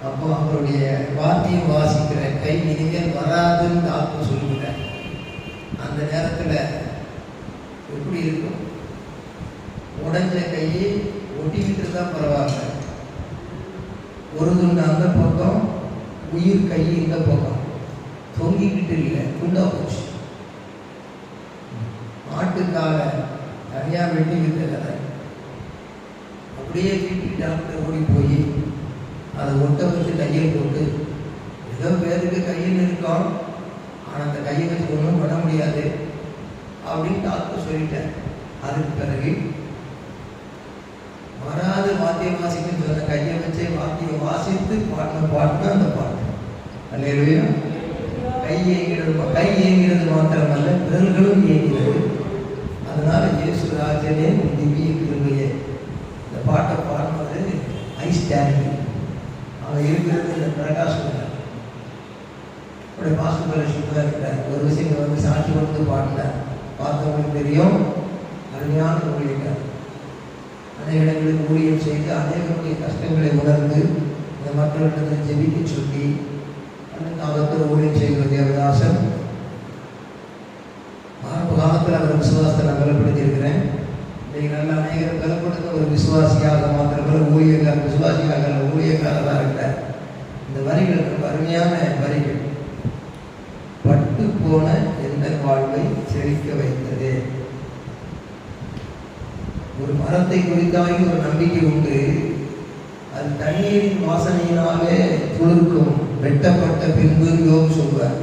அப்போ அவருடைய வாத்தியம் வாசிக்கிற கை இனிமேல் வராதுன்னு டாக்டர் சொல்லிவிட்டார். அந்த நேரத்தில் எப்படி இருக்கும்? உடஞ்ச கையை ஒட்டிக்கிட்டு தான் பரவாயில்ல, ஒரு துண்டு அந்த பக்கம், உயிர் கை இந்த பக்கம் தொங்கிக்கிட்டு இல்லை, துண்டா போச்சு. ஆட்டுக்கால தனியாக வெட்டிக்கிட்டு இல்லை, அப்படியே வீட்டுக்கு டாக்டர் ஓடி போய் அதை ஒட்ட வச்சு கையில் போட்டு, ஏதோ பேருக்கு கையில் இருக்கோம், ஆனால் அந்த கையை வச்சு ஒன்றும் பண்ண முடியாது அப்படின்னு டாக்டர் சொல்லிட்டேன். அதுக்கு பிறகு வராது வாத்தியம் வாசிக்குன்னு சொன்ன கையை வச்சே வாத்தியம் வாசித்து பாட்டினா அந்த பாட்டு அல்லேலூயா. கை இயங்கிறது மாத்திரமல்ல, விரல்களும் இயங்கிறது. அதனால இயேசு ராஜனே திவ்ய கிருபையே, இந்த பாட்டை பாடும்போது ஐ ஸ்டாண்டிங் அவன் இருக்கிறது இந்த பிரகாசம். அப்படியே பாசுபல சுத்தமாக இருக்கிறார். ஒரு விஷயம் வந்து சாட்சி கொடுத்து பாடினார், பார்த்தவங்களுக்கு தெரியும். அருமையான ஊழியர்கள், அநேக இடங்களுக்கு ஊழியம் செய்து அநேகருடைய கஷ்டங்களை உணர்ந்து இந்த மக்களிடத்தில் ஜெபிக்க சொல்லி அவர்கள் ஊழியம் செய்கிற தேவதாசன். ஆரம்ப காலத்தில் அவர் விசுவாசத்தை நான் பலப்படுத்தியிருக்கிறேன். இன்றைக்கு நல்ல அநேகர் பலப்படுத்த ஒரு விசுவாசியாக மாத்திரமல்ல, ஊழியக்கார விசுவாசியாக ஊழியக்காரராக இருக்கிறார். இந்த வரிகள் ரொம்ப அருமையான வரிகள். பட்டு போன எந்த வாழ்வை செழிக்க வைத்தது. ஒரு மரத்தை குறித்தாகி ஒரு நம்பிக்கை உண்டு, அது தண்ணீரின் வாசனையினாலே துளிர்க்கும், வெட்டப்பட்ட பின்பு யோகம் சொல்வார்.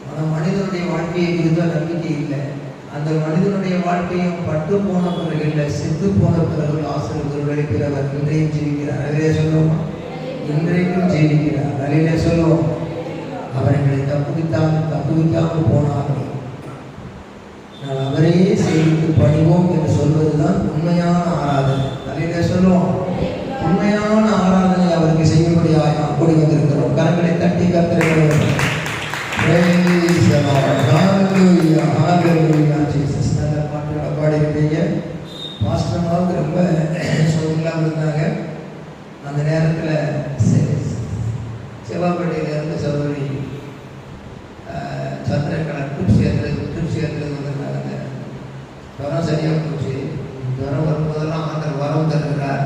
ஆனால் மனிதனுடைய வாழ்க்கையை குறித்த நம்பிக்கை இல்லை. அந்த மனிதனுடைய வாழ்க்கையும் பட்டு போன பிறகு இல்லை, செத்து போன பிறகு ஆசிரியர்களை பிறவர் இன்றையும் ஜீவிக்கிறார். அதிலே சொல்லுவோம், இன்றைக்கும் ஜீவிக்கிறார். அதிலே சொல்லுவோம், அவர்களை தப்புவிக்காமல் போனார்கள், நான் அவரையே செய்து பணிவோம் என்று சொல்வதுதான் உண்மையான ஆராதனை. அதிலே சொல்லுவோம், உண்மையான ஆராதனை அவருக்கு செய்யும்படியாக நாம் கூடி வந்திருக்கிறோம். கரங்களை தட்டி கர்த்தரை நல்ல பாட்டுகளை பாடியிருக்கீங்க. மாஸ்டர்மாவுக்கு ரொம்ப சோதனைலாம் இருந்தாங்க. அந்த நேரத்தில் செவ்வாப்பேட்டையிலேருந்து சகோதரி சந்திரகலா ட்ரிப்ஸ் ஏற்றுறது வந்திருந்தாங்க. ஜுரம் சரியாக போச்சு. ஜுரம் வரும்போதெல்லாம் ஆண்டவர் வரம் தருகிறார்.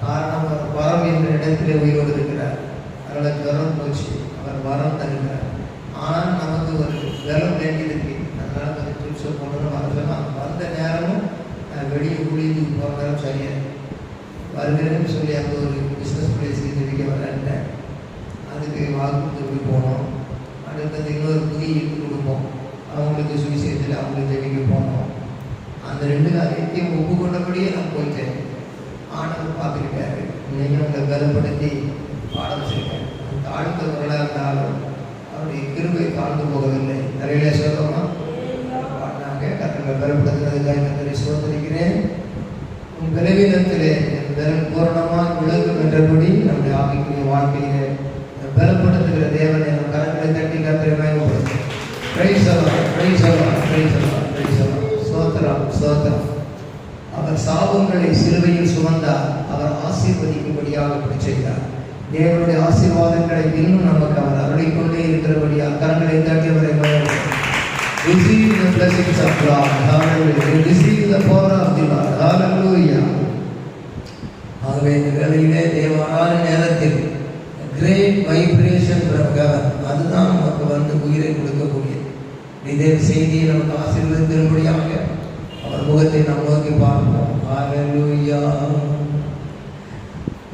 காரணம் வரம் என்ற இடத்திலே உயிரோடு இருக்கிறார். அதனால் ஜுரம் போச்சு, அவர் வரம் தருகிறார். ஆனால் நமக்கு ஒரு வெலம் வேண்டியிருக்கு. அதனால் கொஞ்சம் ட்ரிப்ஸை போகணுன்னு வர சொன்னால் வந்த நேரமும் வெளியே ஊழியத்துக்கு போகிற நேரம் சரியாக வருகிறேன்னு சொல்லி அங்கே ஒரு பிஸ்னஸ் பிளேஸுக்கு ஜெபிக்க வரேன்ட்டேன். அதுக்கு வாக்குறுதி போனோம். அடுத்தது இன்னொரு புதிய ஈர்ப்பு கொடுப்போம், அவங்களுக்கு சுவிசேஷத்தில் அவங்களுக்கு ஜெபிக்க போனோம். அந்த ரெண்டு காரியத்தையும் ஒப்புக்கொண்டபடியே நான் போயிட்டேன். ஆண்டவர் பார்த்துக்கிட்டாரு. இன்னைக்கு அவங்களை பலப்படுத்தி பாட வச்சிருக்கேன். தாழ்ந்தவர்களாக இருந்தாலும் அவருடைய கிருபை தாழ்ந்து போகவில்லை. நிறைய சொல்லமா பாடினாங்க. கர்த்தரை பலப்படுத்துறதுக்காக கர்த்தரை சோதரிக்கிறேன். உன் பலவீனத்திலே என் பலன் பூரணமாக விளங்கும் என்றபடி நம்முடைய ஆவிக்குரிய வாழ்க்கையிலே பலப்படுத்துகிற தேவனை நம் கரங்களை தட்டி கர்த்தரை மகிமைப்படுத்தும். பிரைஸ் அல்லாஹ், பிரைஸ் அல்லாஹ், பிரைஸ் அல்லாஹ், பிரைஸ் அல்லாஹ். ஸ்தோத்திரம், ஸ்தோத்திரம். அவர் சாபங்களை சிலுவையில் சுமந்தார், அவர் ஆசீர்வதிக்கும்படியாக அப்படி செய்தார். தேவனுடைய ஆசீர்வாதங்களை இன்னும் நமக்கு அவர் அருளிக்கொண்டே இருக்கிறபடியாக கரங்களை தட்டி அவரை மகிமைப்படுத்தும். Receive the blessings of God. Hallelujah. Receive the power of the Lord. Hallelujah. ஆகவே இந்த வேளையிலே தேவனான நேரத்தில் great vibration from heaven, அதுதான் நமக்கு வந்து உயிரை கொடுக்கக்கூடியது. இதே செய்தியை நமக்கு ஆசீர்வதிக்கும்படியாக அவர் முகத்தை நாம் நோக்கி பார்ப்போம். ஹalleluya.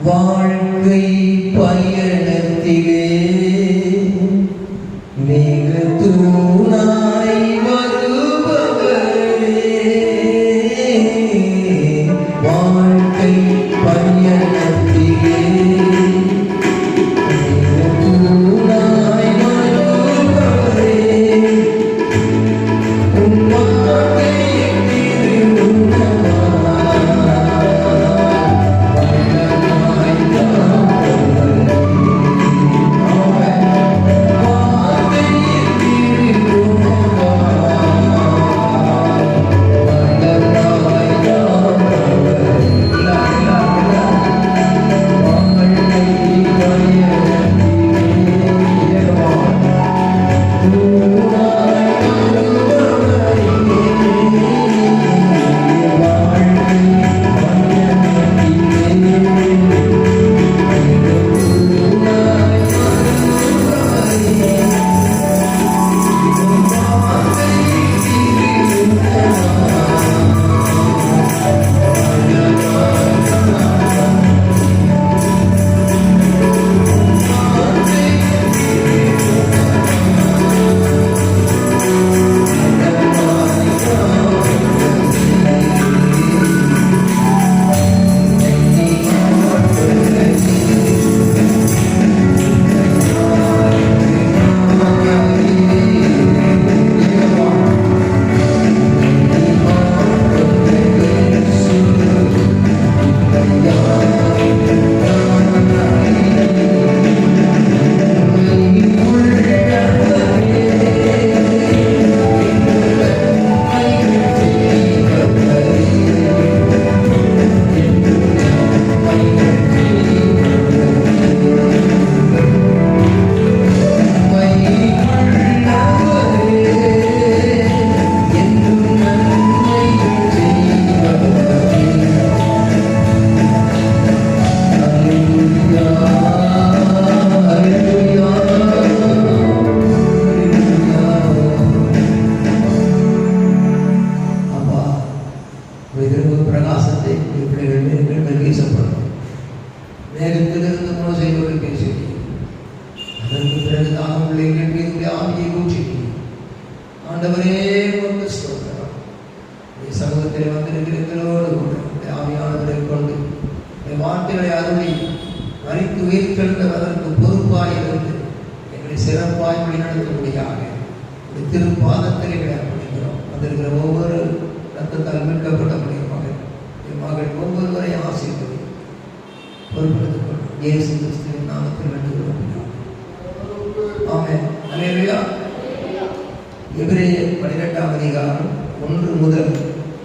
வாழ்க்கை பயணத்திலே மிக தூணாய் வருபவரே, வாழ்க்கை பயணத்திலே சிறப்பாய் வழிநடத்தக்கூடியாக திருப்பாதத்தில் விளையாடுகிறோம். வந்திருக்கிற ஒவ்வொரு ரத்தத்தால் மீட்கப்படக்கூடிய மகள் ஒவ்வொருவரையும் ஆசீர்வதி பொறுப்படுத்திக் கொள்ளும். இயேசு கிறிஸ்துவின் நாமத்தில் வேண்டுகிறோம். ஆமென். அல்லேலூயா. எபிரேயர் 12ஆம் அதிகாரம் 1 முதல்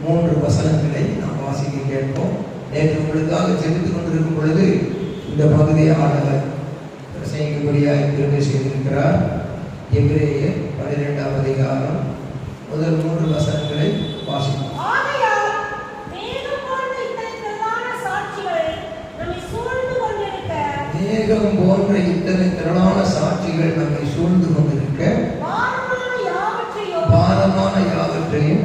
3 வசனங்களை நாம் வாசிக்க கேட்போம். நேற்று உங்களுக்காக ஜெபித்துக் கொண்டிருக்கும் பொழுது இந்த பகுதியை ஆண்டவர் பிரசங்கிக்கும்படியாய் கிருபை செய்திருக்கிறார். எபிரேயர் 12ஆம் அதிகாரம் முதல் 3 வசனங்களை வாசிப்போம். மேகம் போன்ற இத்தனை திரளான சாட்சிகள் நம்மை சூழ்ந்து கொண்டிருக்க பாரமான யாவற்றையும்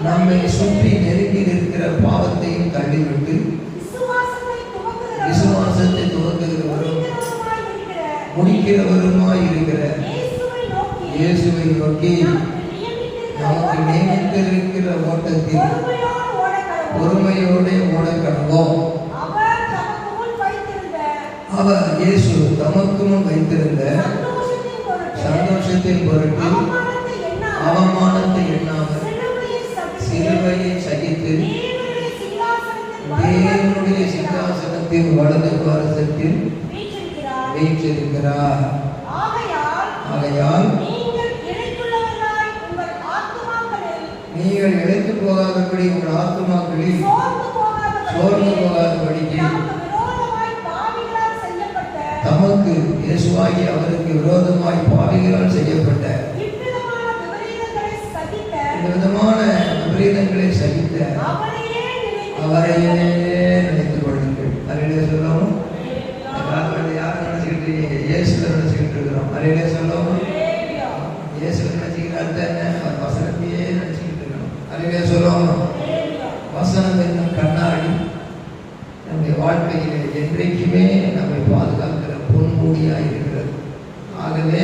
நம்மை சுற்றி நெருங்கி நிற்கிற பாவத்தையும் தள்ளிவிட்டு விசுவாசத்தை துவங்குகிறவரும் முடிக்கிறவருமாய் இருக்கிற இயேசுவை நோக்கி நமக்கு நியமித்திருக்கிற ஓட்டத்தில் பொறுமையோடு ஓட கடவோம். அவர் இயேசு தமக்கு முன் வைத்திருந்த சந்தோஷத்தின் பொருட்டு அவமானத்தை எண்ணாமல் சிலுவையை சகித்து தேவனுடைய சிங்காசனத்தின் வலது பாரசத்தில் வீற்றிருக்கிறார். ஆகையால் நீங்கள் இழைத்து போகாதபடி உங்கள் ஆத்துமாக்களில் சோர்ந்து போகாதபடிக்கு தமக்கு இயேசுவாகி அவருக்கு விரோதமாய் பாவிகளால் செய்யப்பட்ட இந்த விதமான விபரீதங்களை சகித்த அவரையே நினைத்துக் கொள்ளுங்கள். அறையிலே சொல்லவும் யார் நினைச்சுக்கிட்டு இருக்கீங்க? இயேசுல நினைச்சுக்கிட்டு இருக்கிறோம். அறையிலே சொல்லவும் இயேசுல நினைச்சுக்கிறார் தானே, அவர் வசனத்தையே நினைச்சுக்கிட்டு இருக்கணும். அறையிலே சொல்லவும் வசனம் என்னும் கண்ணாடி நம்முடைய வாழ்க்கையிலே என்றைக்குமே நம்மை பாதுகாக்கிற பொன்மூடியாக இருக்கிறது. ஆகவே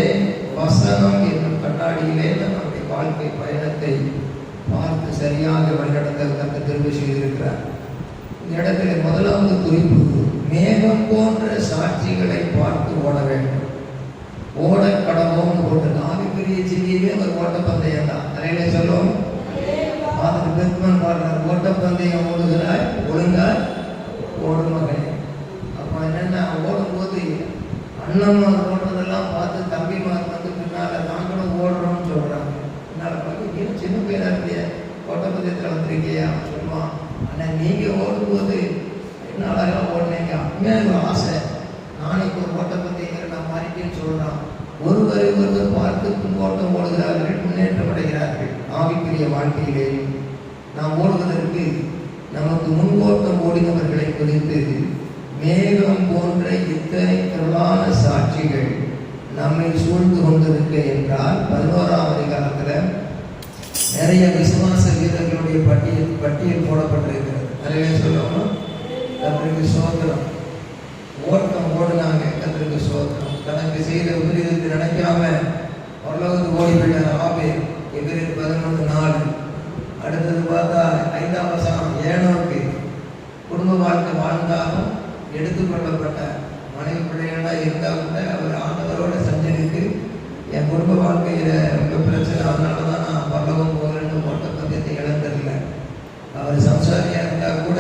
வசனம் என்னும் கண்ணாடியிலே நம்முடைய வாழ்க்கை பயணத்தை பார்த்து சரியாக வழிநடத்த கர்த்தர் திரும்ப செய்திருக்கிறார். இந்த இடத்துல முதலாவது குறிப்பு, மேகம் போன்ற சாட்சிகளை பார்த்து ஓட வேண்டும். ஓட கடவோம்னு போட்டு ஆவிக்குரிய செய்தியிலே ஒரு ஓட்டப்பந்தயம் தான். அறையிலே சொல்லுவோம். அதுக்கு பெருமன் பாடுறார், ஓட்டப்பந்தயம் ஓடுகிறாய் ஒழுங்காய் ஓடும் மகனே. அப்போ என்னென்ன ஓடும்போது அண்ணன்மார் ஓடுறதெல்லாம் பார்த்து தம்பிமார் வந்து பின்னால் நாங்களும் ஓடுறோம்னு சொல்கிறாங்க. பின்னால் பார்த்து சின்ன பையனாக இருக்கிய ஓட்டப்பந்தயத்தில் வந்திருக்கியா சொல்லுவான். ஆனால் நீங்கள் ஓடும்போது என்னால் ஓடினீங்க அப்படியே ஒரு ஆசை, நாளைக்கு ஒரு ஓட்டப்பந்தயங்கிற நான் மாறிட்டேன்னு சொல்கிறான். ஒருவரை ஒருவர் பார்த்து பின்போட்டம் ஓடுகிறார்கள், முன்னேற்றம் அடைகிறார்கள். ஆவிக்குரிய வாழ்க்கையிலேயும் நாம் ஓடுவதற்கு நமக்கு முன்கோட்டம் ஓடினவர்களை குறித்து மேகம் போன்ற இத்தனை திரளான சாட்சிகள் நம்மை சூழ்ந்து கொண்டிருக்க என்றால் 11ஆம் அதிகாரத்தில் நிறைய விசுவாச வீரர்களுடைய பட்டியல் போடப்பட்டிருக்கிறது. நிறைய சொல்லணும். கர்த்தருக்கு சோத்திரம். ஓட்டம் ஓடுனாங்க, கர்த்தருக்கு சோத்திரம். தனக்கு செய்த விபரீதத்தை நினைக்காம பரலோகத்துக்கு ஓடி போயிட்டார் ஆபேல். எபிரேயர் 11:4. அடுத்தது பார்த்தா 5ஆம் வசனம், ஏனோக்கு குடும்ப வாழ்க்கை வாழ்ந்தாலும் எடுத்துக்கொள்ளப்பட்ட மனைவி பிள்ளைகளாக இருந்தால் கூட அவர் ஆண்டவரோடு சஞ்சரித்து என் குடும்ப வாழ்க்கையில் ரொம்ப பிரச்சனை, அதனால தான் நான் பரலோகம் போகிறேன்னு ஓட்டப்பந்தயத்தை இழந்ததில்லை. அவர் சம்சாரியாக இருந்தால் கூட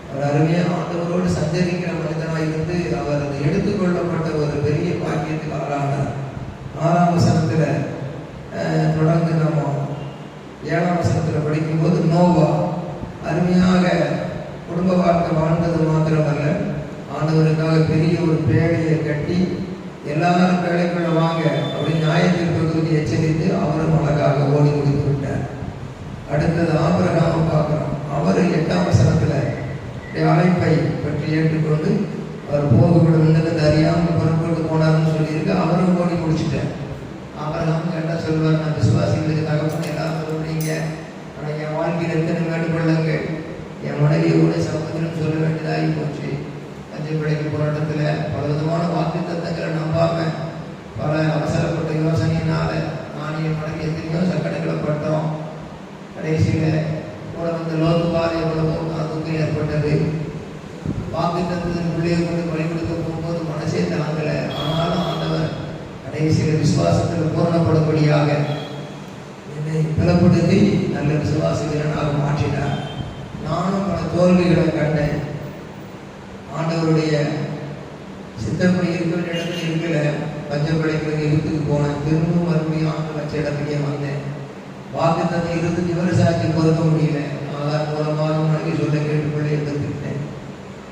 அவர் அருமையாக ஆண்டவரோடு சஞ்சரிக்கிற மனிதனாக இருந்து அவர் அதை எடுத்துக்கொள்ளப்பட்ட ஒரு பெரிய பாக்கியத்துக்கு ஆளானார். 6ஆம் வசனத்தில் தொடர்ந்து நம்ம 7ஆம் வசனத்தில் படிக்கும்போது நோவா அருமையாக குடும்ப வாழ்க்கை வாழ்ந்தது மாத்திரமல்ல, ஆண்டவருக்காக பெரிய ஒரு பேழையை கட்டி எல்லாரும் பேழைக்குள்ள வாங்க அப்படின்னு நியாயத்தீர்ப்பு எச்சரித்து அவரும் அழகாக ஓடி முடித்து விட்டார். அடுத்தது ஆபிரகாமை பார்க்குறோம். அவர் 8ஆம் வசனத்தில் அழைப்பை பற்றி ஏற்றுக்கொண்டு அவர் போகக்கூட நின்று அறியாமல் புறப்பட்டு போனார்னு சொல்லியிருக்கு. அவரும் ஓடி முடிச்சுட்டார். ஆபிரகாம் என்ன சொல்வார், நான் விசுவாசிகளுக்கு தகப்பன் எல்லாரும் சொல்றீங்க, ஆனால் என் வாழ்க்கையில் எத்தனை வேண்டுகொள்ளுங்கள், என் மனைவியோட சகோதரன் சொல்ல வேண்டியதாகி போச்சு. தஞ்சை பிழைக்கு போராட்டத்தில் பல விதமான வாக்கு தத்தங்களை நம்பாம பல அவசரப்பட்ட யோசனையினால நான் என் மனைவி எத்தனையோ சக்கடைகளை பட்டோம். கடைசியில் கூட வந்து லோத்துவால் எவ்வளவோ துக்கம் ஏற்பட்டது. வாக்கு தத்தத்தின் பிள்ளையை கொண்டு பலி கொடுக்க போகும்போது மனசே தாங்கலை. கடைசியில் விசுவாசத்தில் பூரணப்படும்படியாக என்னை பலப்படுத்தி நல்ல விசுவாச வீரனாக மாற்றினார். நானும் பல தோல்விகளை கண்டேன். ஆண்டவருடைய சித்தப்படி இருக்கிற இடத்துல இருக்கல, பஞ்சம் கிடைக்கிறது இருத்துக்கு போனேன். திரும்பவும் மறுபடியும் வச்ச இடத்துக்கே வந்தேன். வாக்கு தந்தை 25 வருஷம் ஆட்சி பொறுக்க முடியல. ஆதார் மூலமாக மனைவி சொல்ல கேட்டுக்கொள்ளே இருந்துட்டேன்.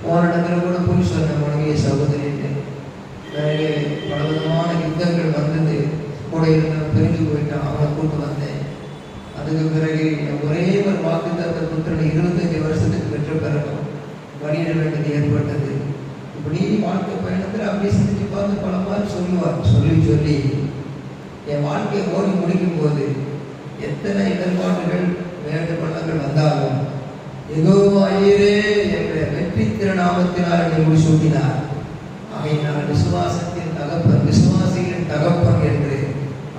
போன இடத்துல கூட போய் சொன்ன மனைவியை சகோதரிட்டேன். நிறைய பலவிதமான யுத்தங்கள் வந்தது. கூட இருந்த பிரிஞ்சு போயிட்டான். அவனை கூட்டு வந்தேன். அதுக்கு பிறகு ஒரே ஒரு வாக்கு தந்த புத்திரனை 25 வருஷத்துக்கு பெற்ற பிறகு வழியிட வேண்டியது ஏற்பட்டது. இப்படி வாழ்க்கை பயணத்தில் அப்படியே சிந்திச்சு பார்த்து பல மாதிரி சொல்லுவார். சொல்லி என் வாழ்க்கையை ஓடி முடிக்கும் போது எத்தனை இடர்பாடுகள் வேண்டு பள்ளங்கள் வந்தாலும் யெகோவா ஈரே என்ற வெற்றி திருநாமத்தினால் என்னை முடிசூட்டினார். ஆகையினால் விசுவாசத்தின் தகப்பன், விசுவாசிகளின் தகப்பன் என்று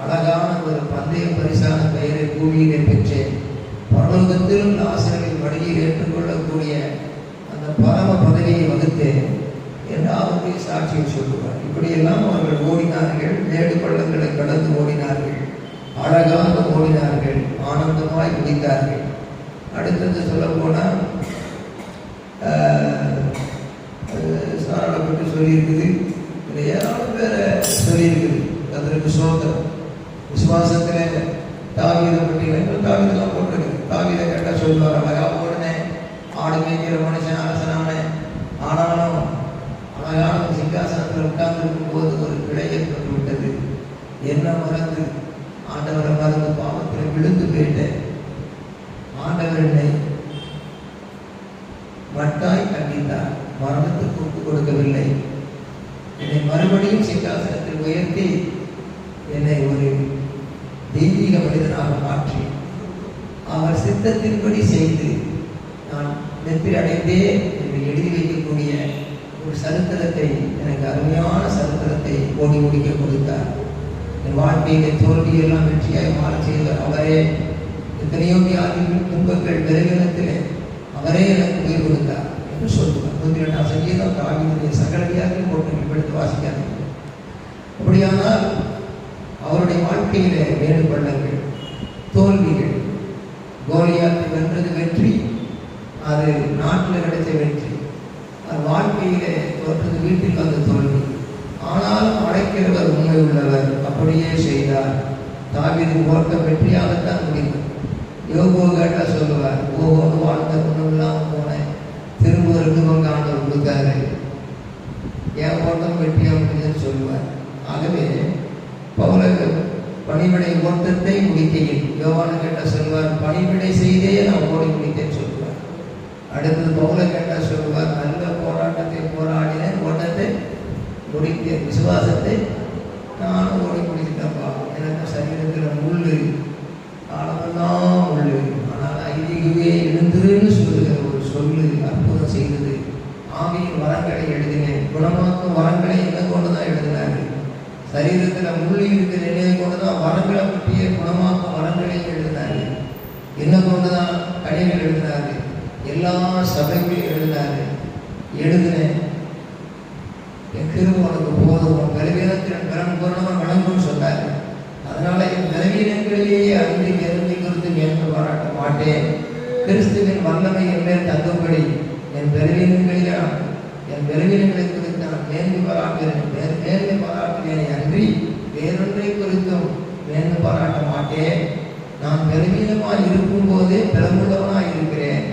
அழகான ஒரு பந்தய பரிசான பெயரை பூமியிலே பெற்றேன். பரலோகத்திலும் ஆசிரியரின் வழியை ஏற்றுக்கொள்ளக்கூடிய அந்த பரம பதவியை வகுத்தேன் என்று அவருடைய சாட்சியை சொல்லுவார். இப்படியெல்லாம் அவர்கள் ஓடினார்கள். மேடு பள்ளங்களை கடந்து ஓடினார்கள். அழகாக ஓடினார்கள். ஆனந்தமாய் முடித்தார்கள். அடுத்தது சொல்ல போனால் சாராளை பற்றி சொல்லியிருக்குது. ஏராளம் பேரை சொல்லியிருக்குது. அதற்கு சோதரம் விசுவாசத்தில் தாவீதை பற்றி தாவீதெல்லாம் போட்டிருக்கு. தாவீதை கேட்டால் சொல்லுவார், அழகா ஓடுனேன், ஆடு மேய்க்கிற மனுஷன் அரசனான. ஆனாலும் அழகான சிங்காசனத்தில் உட்கார்ந்துருக்கும் போது ஒரு பிழை ஏற்பட்டு விட்டது. என்ன மறந்து ஆண்டவரை மறந்து பாவத்தில் விழுந்து போயிட்டேன். ஆண்டவர் என்னை மட்டாய் கண்டித்தார். மரணத்துக்கு ஒப்பு கொடுக்கவில்லை. என்னை மறுபடியும் சிங்காசனத்தில் உயர்த்தி என்னை ஒரு தெய்வீக மனிதனாக மாற்றி அவர் சித்தத்தின்படி செய்து நான் வெற்றி அடைந்தேன் என்று எழுதி வைக்கக்கூடிய ஒரு சரித்திரத்தை, எனக்கு அருமையான சரித்திரத்தை ஓடி முடிக்க கொடுத்தார். என் வாழ்க்கையிலே தோல்வியெல்லாம் வெற்றியாய் மாற செய்தார் அவரே. எத்தனையோ வியாதிகள், துன்பங்கள், விரைவினத்திலே அவரே எனக்கு உயிர் கொடுத்தார் என்று சொல்லுவார். 102ஆம் சங்கீதம் தாவீதுடைய சகல வியாதியும் போட்டு இப்படித்து வாசிக்காது. அப்படியானால் அவருடைய வாழ்க்கையிலே வேறு பள்ளங்கள், தோல்விகள், கோலியாத்தை வென்றது வெற்றி, அது நாட்டில் கிடைச்ச வெற்றி, அது வாழ்க்கையிலே தோற்றது வீட்டில் வந்த தோல்வி. ஆனாலும் அழைக்கிறவர் உண்மை உள்ளவர், அப்படியே செய்தார். தாவீது போர்க்க வெற்றியாகத்தான் முடிந்தது. யோகோ கேட்டால் சொல்லுவார், ஓகோன்னு வாழ்ந்த ஒன்றும் இல்லாமல் போனேன், திரும்ப 2 பங்கு ஆண்டவர் கொடுத்தாரு, என் ஓட்டம் வெற்றியாக முடிஞ்சதுன்னு சொல்லுவார். ஆகவே பவுலுக்கு பணிவிடை ஓட்டத்தை முடிக்கையில் யோவான கேட்டால் சொல்லுவார், பணிவிடை செய்தே நான் ஓடி முடித்தேன்னு சொல்லுவார். அடுத்தது பவுலை கேட்டால் சொல்லுவார், நல்ல போராட்டத்தை போராடினேன், ஓட்டத்தை முடித்தேன், விசுவாசத்தை நானும் ஓடி முடிச்சுட்டப்பா. எனக்கு சரீரத்தில் முள்ளு, காலமெல்லாம் முள்ளு, ஆனால் ஐதிகவே எழுந்துருன்னு சொல்லுகிற ஒரு சொல்லு அற்புதம் செய்தது. ஆவியின் வரங்களை எழுதினேன். குணமாக்கும் வரங்களை என்ன கொண்டு தான் எழுதினாரு. சரீரத்தில் முள்ளு இருக்கிற நிலையை கொண்டு தான் வரங்களை பற்றிய குணமாக்கும் வரங்களையும் எழுதினாரு. என்ன கொண்டு தான் கடைகள் எழுதினாரு. எல்லா சபைகளையும் எழுதினாரு. எழுதினேன். என் கிருபை உனக்கு போதும், உன் பலவீனத்தின் பலன் பூரணமாக வழங்கும்னு சொன்னார். அதனால என் பலவீனங்களிலேயே அன்பை எருமை குறித்து மேன்மை பாராட்ட மாட்டேன். கிறிஸ்துவின் வல்லமை என் மேல் தங்கும்படி என் பலவீனங்களை குறித்து நான் மேன்மை பாராட்டுகிறேன். மேன்மை பாராட்டுகிறேனே அன்றி வேறொன்றை குறித்தும் மேன்மை பாராட்ட மாட்டேன். நான் பலவீனமாக இருக்கும் போதே பலமுள்ளவனாக இருக்கிறேன்.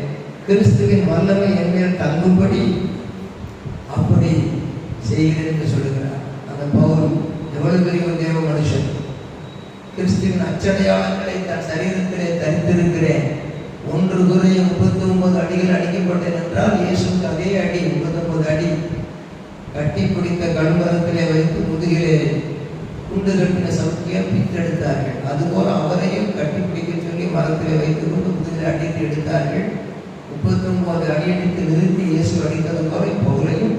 கிறிஸ்துவின் வல்லமை என் மேல் தங்கும்படி அப்படி செய்கிறேன் என்று சொல்லுகிறார். அந்த பவுல் எவ்வளவு பெரிய ஒரு தேவ மனுஷன். கிறிஸ்துவின் அச்சடையாளங்களை தன் சரீரத்திலே தரித்திருக்கிறேன். 1 குறையும் 39 அடிகள் அடிக்கப்பட்டேன் என்றால் இயேசுக்கு அதே அடி 39 அடி கட்டி பிடித்த கல்மரத்திலே வைத்து முதுகிலே குண்டு கட்டின சவுக்கியை பித்தெடுத்தார்கள். அதுபோல அவரையும் கட்டி பிடிக்க சொல்லி மரத்திலே வைத்துக் கொண்டு முதுகில் அடித்து எடுத்தார்கள். 39 அடி அடித்து நிறுத்தி இயேசு அடித்தது போல பவுலையும்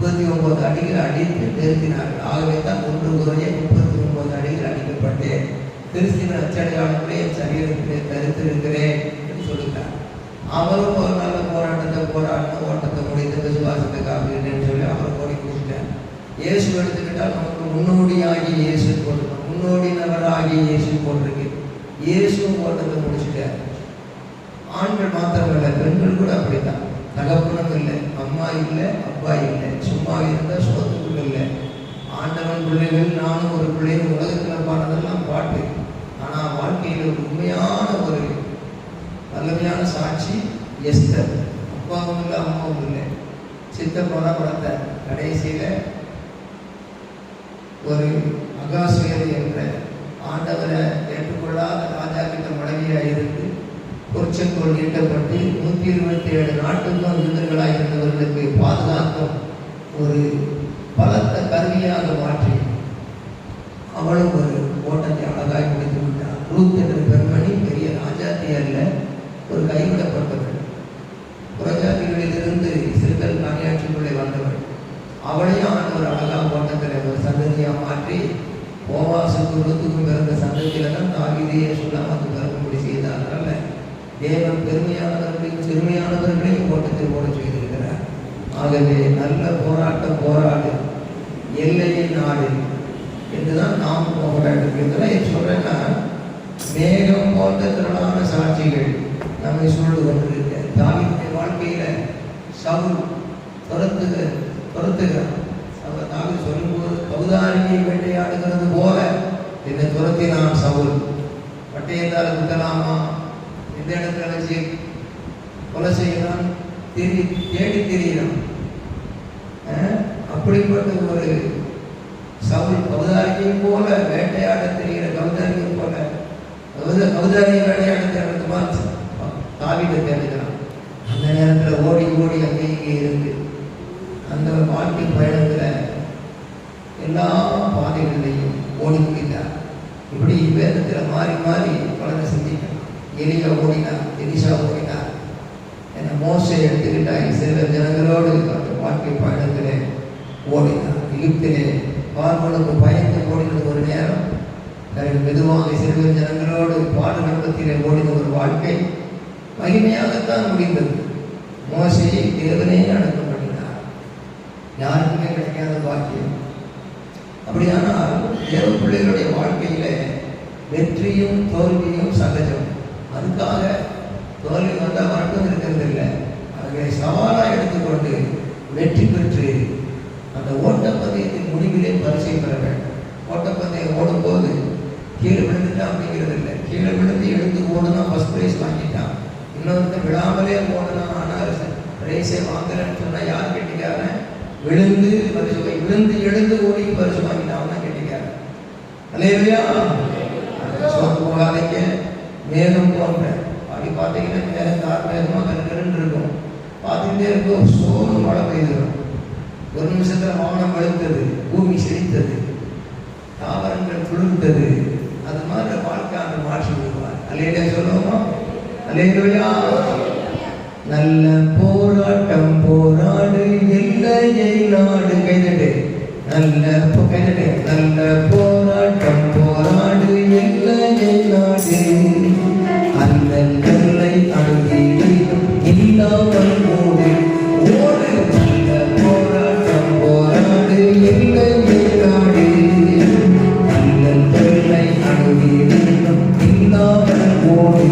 39 அடிகள் அடித்து நிறுத்தினார்கள். ஆகவே தான் 1 குறைய 39 அடிகள் அடிக்கப்பட்டேன். கிறிஸ்துவின் அச்சடையாளங்களே என் சரீரத்திலே தரித்திருக்கிறேன் என்று சொல்லுகிறார். அவரும் ஒரு நல்ல போராட்டத்தை போராடின, ஓட்டத்தை முடித்து விசுவாசத்தை காப்பீடுன்னு சொல்லி அவர் ஓடி கொடுத்தார். இயேசு எடுத்துக்கிட்டால் நமக்கு முன்னோடியாகி இயேசு போட்டிருக்கோம், முன்னோடினவராகி இயேசு போட்டிருக்கு. இயேசுவும் போட்டதை முடிச்சுட்டார். ஆண்கள் மாத்திரமல்ல, பெண்கள் கூட அப்படித்தான். தகப்பனும் இல்லை, அம்மா இல்லை, அப்பா இல்லை, சும்மா இருந்தால் சோத்துக்குள்ள இல்லை. ஆண்டவன் பிள்ளைகள், நானும் ஒரு பிள்ளைகள் உலகத்தில் பாடுறதெல்லாம் பாட்டு. ஆனால் வாழ்க்கையில் ஒரு உண்மையான ஒரு வல்லமையான சாட்சி எஸ்தர். அப்பாவும் இல்லை, அம்மாவும் இல்லை, சித்தப்பா வளர்த்த. கடைசியில் ஒரு அகாஸ்வேரு என்ற ஆண்டவரை ஏற்றுக்கொள்ளாத ராஜா கிட்ட மனைவியாக இருந்து பொற்செங்கோல் நீட்டப்பட்டு 127 நாட்டுக்கும் யூதர்களாக இருந்தவர்களுக்கு பாதுகாக்கும் ஒரு பலத்த கருவியாக மாற்றி அவளும் ஒரு ஓட்டத்தை அழகாய் முடித்து விட்டார். ரூத் என்ற பெண்மணி பெரிய ராஜாத்தி அல்ல, ஒரு கைவிடப்பட்டவள், புறஜாதிகளிலிருந்து சிறுதல் காணியாட்சிக்குள்ளே வந்தவள். அவளையும் ஒரு அழகாக ஓட்டத்தில் ஒரு சந்ததியாக மாற்றி போவாசுக்கும் ரூத்துக்கும் பிறந்த சந்ததியில தான் தாவீதையே சொல்லாமக்கு பிறக்கும்படி செய்தார்கள். தேவன் பெருமையானவர்களையும் சிறுமையானவர்களையும் ஓட்டத்தில் ஓட செய்திருக்கிறார். ஆகவே நல்ல போராட்டம் போராடு, எல்லையை நாடு என்றுதான் நாம் போராட்டம். இதெல்லாம் சொல்றேன்னா, மேகம் போன்ற திரளான சாட்சிகள் நம்மை சூழ்ந்து கொண்டிருக்க. தாவீதுடைய வாழ்க்கையில சவுல் துரத்துகிறார். தாவீது சொல்லும்போது கௌதாரியை வேட்டையாடுகிறது போல என்னை துரத்தினான் சவுல். பட்டயத்தால் குத்தலாமா, எந்த இடத்துல வச்சு கொலை செய்யலாம், தேடி திரியிறான். அப்படிப்பட்ட ஒரு சவுல் கௌதாரியை போல வேட்டையாட தெரிகிற கௌதாரியை போல கௌதாரியை வேட்டையாட தெரிகிறதுமா தாவீதை தேடுகிறான். அந்த நேரத்தில் ஓடி ஓடி அங்கே இங்கே இருந்து அந்த வாழ்க்கை பயணத்தில் எல்லா பாதைகளிலையும் ஓடி முடித்தார். இப்படி வேதத்தில் மாறி மாறி பலரை சிந்திக்கலாம். எலியா ஓடினார், எலிசா ஓடினார், என்ன மோசை எடுத்துக்கிட்டால் இஸ்ரவேல் ஜனங்களோடு அந்த வாழ்க்கை பயணத்திலே ஓடினார். எகிப்திலே பார்வோனுக்கு பயந்து ஓடினது ஒரு நேரம், பிறகு மெதுவாக இஸ்ரவேல் ஜனங்களோடு பாடுபத்திலே ஓடின ஒரு வாழ்க்கை மகிமையாகத்தான் முடிந்தது. மோசையை தேவனே அடக்கம் பண்ணினார். யாருக்குமே கிடைக்காத பாக்கியம். அப்படியானால் தேவ பிள்ளைகளுடைய வாழ்க்கையில வெற்றியும் தோல்வியும் சகஜம். அதுக்காக தோல்வி வந்தால் மட்டும் இருக்கிறது இல்லை, அதை சவாலாக எடுத்துக்கொண்டு வெற்றி பெற்று அந்த ஓட்டப்பந்தயத்தின் முடிவிலே பரிசை பெற வேண்டும். ஓட்டப்பந்தயம் ஓடும்போது கீழே விழுந்துட்டான் அப்படிங்கிறது இல்லை. கீழே விழுந்து எழுந்து ஓடுனா ஃபர்ஸ்ட் ப்ரைஸ் வாங்கிட்டான். இன்னொருத்த விழாமலே ஓடுனா ஆனால் ப்ரைஸை வாங்கலன்னு சொன்னால் யார் கெட்டிக்கார? விழுந்து பரிசு, விழுந்து எழுந்து ஓடி பரிசு வாங்கிட்டான் தான் கெட்டிக்கார. அல்லேலூயா. சோர்ந்து போகாதீங்க. மேகம் போன்ற அப்படி பார்த்தீங்கன்னா மேகம் கார் மேகமாக கருக்கருன்னு இருக்கும். பார்த்துக்கிட்டே இருக்கும், சோறு மழை பெய்துடும். ஒரு நிமிஷத்தில் வானம் வெளுத்தது, பூமி செழித்தது, தாவரங்கள் துளுர்த்தது. அது மாதிரி வாழ்க்கை மாற்றி விடுவார். அல்லேலூயா சொல்லுவோமா? அல்லேலூயா. நல்ல போராட்டம் போராடு, எல்லையை நாடு. கைதட்டு, நல்ல கைதட்டு. நல்ல போராட்டம் போராடு, எல்லையை நாடு. அந்த எல்லை அணுகிலும் இல்லாமல் மூடு. ஓடு, நல்ல போராட்டம் போராடு, எல்லையை நாடு. அந்த எல்லை அணுகிலும் இல்லாமல் மூடு.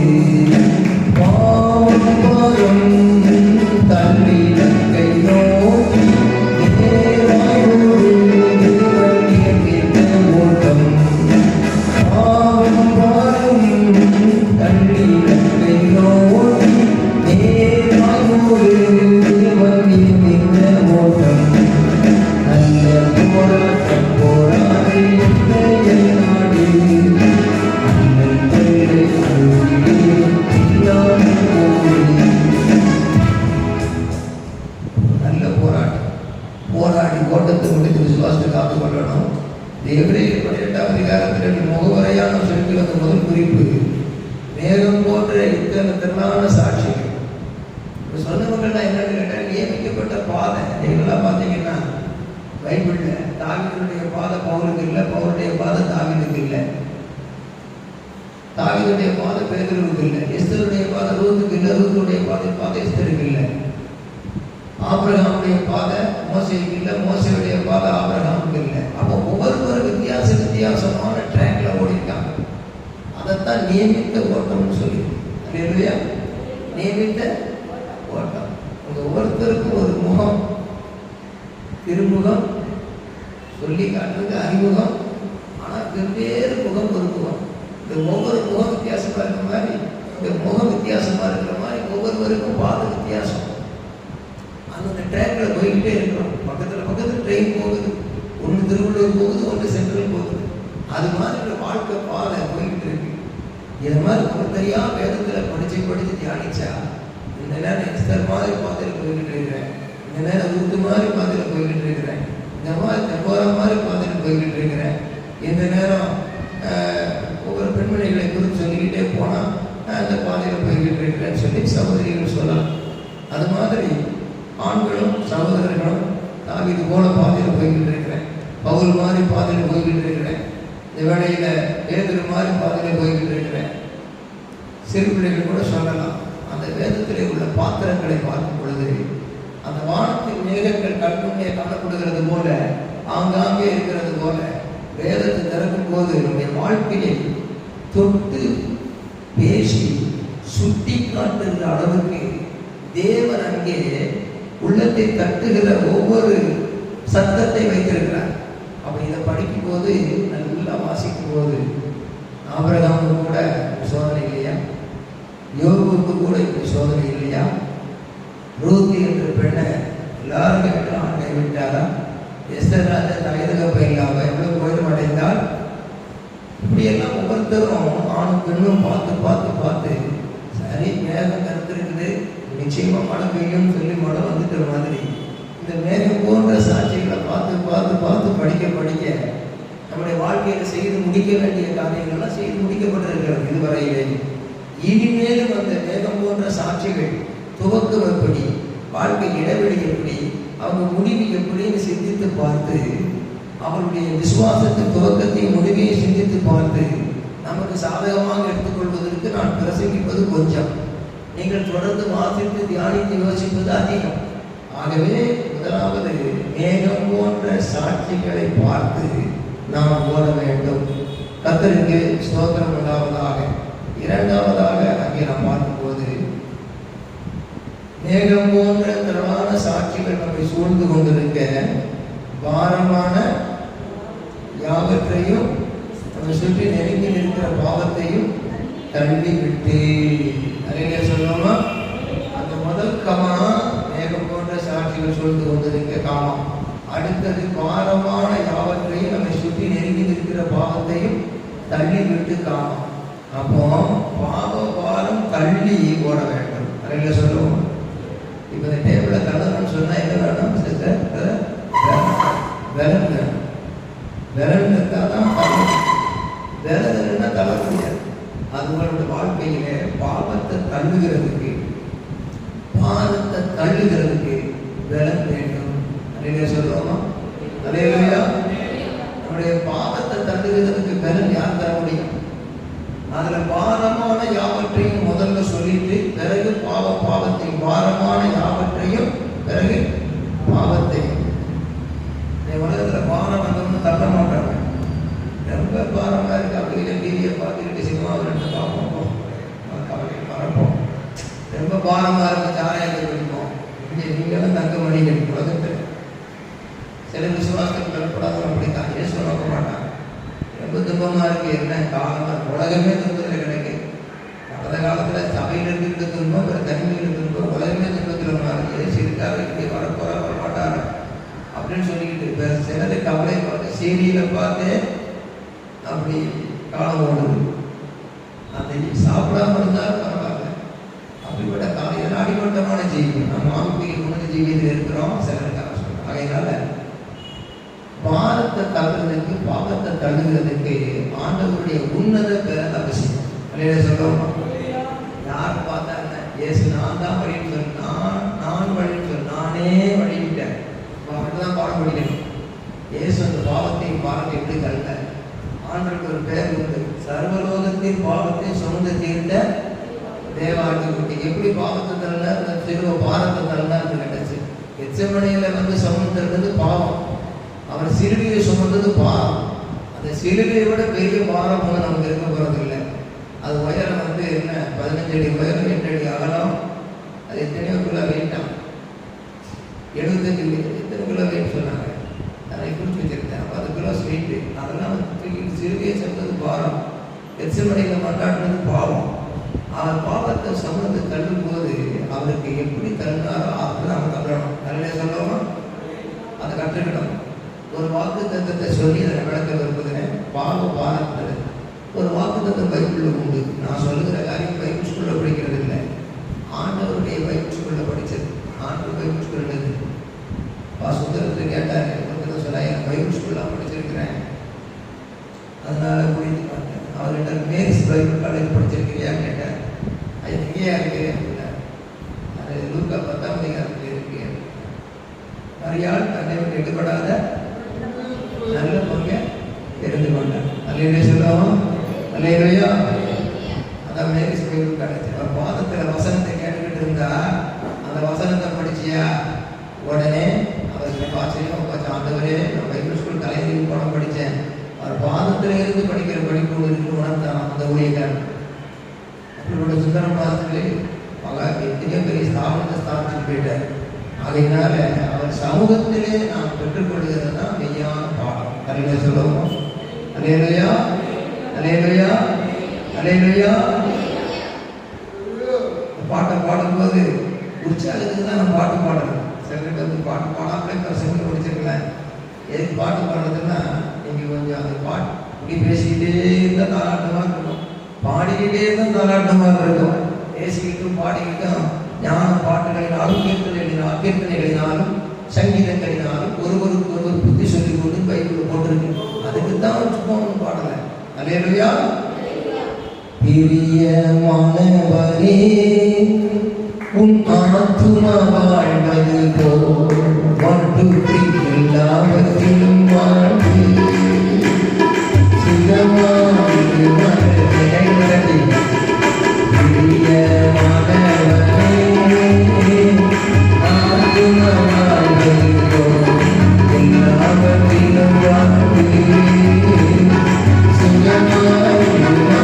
போராடி ஓட்டத்தை முடித்து விசுவாசத்தை காத்துக் கொள்ளணும். எபிரேயர் 18ஆம் அதிகாரத்தில் முகவரையான சொல்லில் அந்த முதல் குறிப்பு மேகம் போன்ற இத்தனை திரளான சாட்சிகள். சொன்னவங்கள்லாம் என்னன்னு கேட்டால் நியமிக்கப்பட்ட பாதை. நீங்களாம் பார்த்தீங்கன்னா பைபிளில் தாவீதுடைய பாதை பவுலுக்கு இல்லை, பவுலுடைய பாதை தாவீதுக்கு இல்லை, தாவீதுடைய பாதை பேதுருவுக்கு இல்லை, எஸ்தருடைய பாதை ரூத்துக்கு இல்லை, ரூத்துடைய பாதை எஸ்தருக்கு இல்லை, ஆபிரகாமுடைய பாதை மோசேக்கு இல்லை, மோசேயுடைய பாதை ஆபிரகாமுக்கு அதான் நியமித்த ஓட்டம்னு சொல்லி. இல்லையா? நியமித்த ஓட்டம். உங்க ஒவ்வொருத்தருக்கும் ஒரு முகம், திருமுகம் சொல்லி காட்டுறது அறிமுகம். ஆனால் வெவ்வேறு முகம் ஒரு முகம். இந்த ஒவ்வொரு முகம் வித்தியாசமா இருக்கிற மாதிரி, இந்த முகம் வித்தியாசமா இருக்கிற மாதிரி ஒவ்வொருவருக்கும் பாத வித்தியாசம். அந்த ட்ரெயின்ல போய்கிட்டே இருக்கிறோம். பக்கத்தில் ட்ரெயின் போகுது. ஒன்று திருவள்ளூர் போகுது, ஒன்று சென்ட்ரல் போகுது. அது மாதிரி வாழ்க்கை பாதை போய்கிட்டு இருக்கு. இது மாதிரி ஒருத்தரையா வேதத்தில் படித்து தியானிச்சா இந்த நேரம் எஸ்தர் மாதிரி பாதையில் போய்கிட்டு இருக்கிறேன், இந்த நேரம் ரூத்து மாதிரி பாதையில் போய்கிட்டு இருக்கிறேன், இந்த மாதிரி தெப்போரா மாதிரி பாதையில் போய்கிட்டு இருக்கிறேன், இந்த நேரம் ஒவ்வொரு பெண்மணிகளை குறித்து சொல்லிக்கிட்டே போனால் அந்த பாதையில் போய்கிட்டு இருக்கிறேன்னு சொல்லி சகோதரிகள் சொல்லலாம். அது மாதிரி ஆண்களும் சகோதரர்களும் நான் இது போல பாதையில் போய்கிட்டு இருக்கிறேன், பவுல் மாதிரி பாதையில் போய்கிட்டு இருக்கிறேன், இந்த வேளையில் பேதுரு மாதிரி பாதையில் போய்கிட்டு இருக்கிறேன். சிறு பிள்ளைகள் கூட சொல்லலாம். அந்த வேதத்திலே உள்ள பாத்திரங்களை பார்க்கும் பொழுது அந்த வானத்தின் மேகங்கள் கண்முன்னே காணப்படுகிறது போல, ஆங்காங்கே இருக்கிறது போல வேதத்தை திறக்கும் போது நம்முடைய வாழ்க்கையை தொட்டு பேசி சுட்டி காட்டுகிற அளவுக்கு தேவன் அங்கே உள்ளத்தை தட்டுகிற ஒவ்வொரு சத்தத்தை வைத்திருக்கிறார். அப்ப இதை படிக்கும் போது, நல்லா வாசிக்கும் போது, ஆபிரகாமுக்கு கூட சோதனை இல்லையா? யோபுக்கு கூட இப்படி சோதனை இல்லையா? ரூத்தி என்ற பெண்ணை எல்லாரும் கேட்டு ஆண்டை விட்டாரா? எஸ்தர் ராஜா தயதுகப்ப இல்லாம எவ்வளவு போயிட அடைந்தால், இப்படியெல்லாம் ஒவ்வொருத்தரும் ஆணும் பெண்ணும் பார்த்து சரி மேகம் கருத்திருக்குது, நிச்சயமா மழை பெய்யும்னு சொல்லி மழை வந்துட்டு மாதிரி இந்த மேகம் போன்ற சாட்சிகளை பார்த்து படிக்க நம்முடைய வாழ்க்கையில செய்து முடிக்க வேண்டிய காரியங்கள்லாம் செய்து முடிக்கப்பட்டிருக்கிறது இதுவரையிலே. இனிமேலும் அந்த மேகம் போன்ற சாட்சிகள் துவக்கம் எப்படி, வாழ்க்கை இடைவெளி எப்படி, அவங்க முடிவு எப்படின்னு சிந்தித்து பார்த்து, அவருடைய விசுவாசத்தின் துவக்கத்தையும் முடிவையும் சிந்தித்து பார்த்து நமக்கு சாதகமாக எடுத்துக்கொள்வதற்கு நான் பிரசங்கிப்பது கொஞ்சம், நீங்கள் தொடர்ந்து வாசித்து தியானித்து யோசிப்பது அதிகம். ஆகவே முதலாவது மேகம் போன்ற சாட்சிகளை பார்த்து நாம் ஓட வேண்டும். கர்த்தருக்கு ஸ்தோத்திரம் உண்டாவதாக. இரண்டாவதாக அங்கே நாம் பார்க்கும்போது, மேகம் போன்ற திரளான சாட்சிகள் நம்மை சூழ்ந்து கொண்டிருக்க பாரமான யாவற்றையும் நம்ம சுற்றி நெருங்கி இருக்கிற பாவத்தையும் தள்ளி விட்டு, அறிஞ சொல்லுவோமா? அந்த முதல் கமா மேகம் போன்ற சாட்சிகள் சூழ்ந்து கொண்டிருக்க காமம். அடுத்தது பாரமான யாவற்றையும் நம்மை சுற்றி நெருங்கி இருக்கிற பாவத்தையும் தள்ளி விட்டு காமம். அப்போ பாவம் தள்ளி ஓட வேண்டும். அறிஞ சொல்லுவோம். இப்போ இந்த டேபிள தள்ளணும்னு சொன்னா என்ன வேணும்? விரல் வேணும். விரல் இருந்தாதான் விரல் இல்லைன்னா தள்ள முடியாது. அதுங்களோட வாழ்க்கையில பாவத்தை தள்ளுகிறதுக்கு, பாவத்தை தள்ளுகிறதுக்கு விரல் வேண்டும். அறிஞ சொல்லுவோமா? அல்லேலூயா. நம்முடைய பாவத்தை தள்ளுகிறதுக்கு விரல் யார் தர முடியும்? அதுல பாரமான யாவற்றையும் முதல்ல சொல்லிட்டு பிறகு பாவத்தை, பாரமான யாவற்றையும் பிறகு பாவத்தையும். உலகத்துல பாரம் வந்தோம்னு தள்ள மாட்டாங்க. ரொம்ப பாரமா இருக்கு அப்படின்னு டிவியை பார்த்துக்கிட்டு சினிமாவில் ரெண்டு பார்ப்போம், கவலை மறப்போம். ரொம்ப பாரமா இருக்கு சாரையை பிடிப்போம். இங்கே நீங்களும் தங்க மணிகள் உலகத்தில் சில விசுவாசத்தில் பெறப்படாத அப்படித்தான் இயேசு நோக்க மாட்டாங்க. ரொம்ப துன்பமா இருக்கு, என்ன காலமா உலகமே துன்பத்தில் கிடைக்கு. கடந்த காலத்துல சபையில் இருக்கிற துன்பம், வேற தனிமையில் துன்பம், உலகமே துன்பத்தில் மாறி இயேசு இருக்காரு, இப்படி வரப்போறா வரமாட்டாரு அப்படின்னு சொல்லிக்கிட்டு இப்ப சிலது கவலை பார்த்து சீரியல பார்த்து அப்படி காலம் ஓடுது. அந்த சாப்பிடாம இருந்தாலும் பரவாயில்ல. அப்படிப்பட்ட காலையில் அடிமட்டமான ஜீவி, நம்ம ஆன்மீக முன்னாடி ஜீவியத்தில் இருக்கிறோம் சிலருக்காக சொல்றோம். அதனால பாரத்தை தள்ளுறதுக்கு, பாவத்தை தள்ளுகிறதுக்கு ஆண்டவருடைய உன்னத பேர் அவசியம். அல்லையா சொல்றோம்? யார் பார்த்தாங்க இயேசு நான் தான் வழின்னு சொல்லி, நான் வழின்னு சொல்லி, நானே வழிவிட்டேன். அப்படிதான் பாடம் படிக்கணும். இயேசு அந்த பாவத்தையும் பாரத்தை எப்படி தள்ள, ஆண்டவருக்கு ஒரு பேர் உண்டு, சர்வலோகத்தின் பாவத்தை சுமந்து தீர்த்த தேவாட்டி. எப்படி பாவத்தை தள்ள, சிறுவ பாரத்தை தள்ளான்னு கிடைச்சு. எச்சமனையில வந்து சுமந்தது பாவம், அவர் சிலுவையை சுமந்தது பாவம். அந்த சிலுவையை விட பெரிய பாரம் நமக்கு இருக்க போறது இல்லை. அது உயரம் வந்து என்ன 15 அடி உயரம், 8 அடி அகலம். அது எத்தனையோ கிலோ வெயிட்டான், 75 எத்தனை கிலோ வெயிட் சொன்னாங்க. அதை குறித்து வச்சிருக்கேன். 10 கிலோ வெயிட்டு. அதெல்லாம் வந்து சிறுவையை சென்றது பாரம், எச்சமடையில் மண்டாடுறது பாவம். அவர் பாவத்தை சமந்து தள்ளும் போது அவருக்கு எப்படி தள்ளினாரோ அப்படிதான் அவன் தள்ளணும். நல்ல சொல்லவும் அதை கற்றுக்கணும். ஒரு வாக்கு தத்துவத்தை சொல்லி அதை விளக்க விரும்புகிறேன். பாவத்தில் ஒரு வாக்கு தத்துவம் பைபிளில் உண்டு. நான் சொல்லுகிற காரியம் பைபிள் ஸ்கூலில் படிக்கிறது இல்லை, ஆண்டவருடைய பைபிள் ஸ்கூலில் படித்தது. ஆண்டவர் பைபிள் ஸ்கூலில் சுந்தரத்தில் கேட்டார், ஒருத்தர் சொல்ல என் பைபிள் ஸ்கூலில் படிச்சிருக்கிறேன், அதனால புரிந்து பார்த்தேன். அவர்கிட்ட மேரிஸ் பைபிள் காலேஜ் படிச்சிருக்கிறியான்னு கேட்டேன். அது எங்கேயா இருக்கு அப்படின்னா, அது லூக்கா 10ஆம் அதிகாரத்தில் இருக்கு. மரியாள் தன்னை விட்டு எடுபடாத நல்ல பொருளை தெரிந்து கொண்டார். அல்லையே சொல்லுவோம், அல்லையா. அதான் மேரிஸ் பைபிள் காலேஜ். அவர் பாதத்தில் வசனத்தை கேட்டுக்கிட்டு இருந்தா, அந்த வசனத்தை படிச்சியா உடனே அவருக்கு ஆச்சரியம் பார்த்து, ஆண்டவரே நான் பைபிள் ஸ்கூல் கலைஞர் படம் படித்தேன், அவர் பாதத்தில் இருந்து படிக்கிற படிப்பு இருக்கு உணர்ந்தான் அந்த ஊழியக்காரன். அப்படிப்பட்ட சுந்தரம் பாதத்திலே எத்தனையோ பெரிய ஸ்தாபனத்தை ஸ்தாபிச்சுட்டு போயிட்டார். அதனால அவர் சமூகத்திலே நாம் பெற்றுக்கொள்கிறது தான் மெய்யான பாடம். அல்லையா சொல்லுவோம், அல்லேலூயா, அல்லேலூயா, அல்லேலூயா. பாட்டை பாடும்போது உற்சாகத்துக்கு தான் நம்ம பாட்டு பாடணும். சிலருக்கு வந்து பாட்டு பாடாமலே பசங்க படிச்சிருக்கலாம். எதுக்கு பாட்டு பாடுறதுன்னா, நீங்கள் கொஞ்சம் அந்த பாட்டு இப்படி பேசிக்கிட்டே இருந்தால் தாராட்டமாக இருக்கும், பாடிக்கிட்டே இருந்தால் தாராட்டமாக இருக்கும். பேசிக்கிட்டும் பாடிக்கிட்டும் ஞான பாட்டுகளினாலும் கீர்த்தனைகளினாலும் சங்கீதங்களினாலும் ஒருவருக்கு ஒருவர் புத்தி சொல்லிக் கொண்டு பைபிள் போட்டிருக்கு. அதுக்கு தான் சும்மா ஒன்று பாடலை. அல்லேலூயா. பிரியமானவரே உன் ஆத்துமா வாழ்வது போல் வாழ்த்து எல்லாவற்றிலும் வாழ்வு சுகமானது மனதை பிரியமானவரே ஆத்துமா வாழ்வது போல் எல்லாவற்றிலும் வாழ்வு சுகமானது மனதை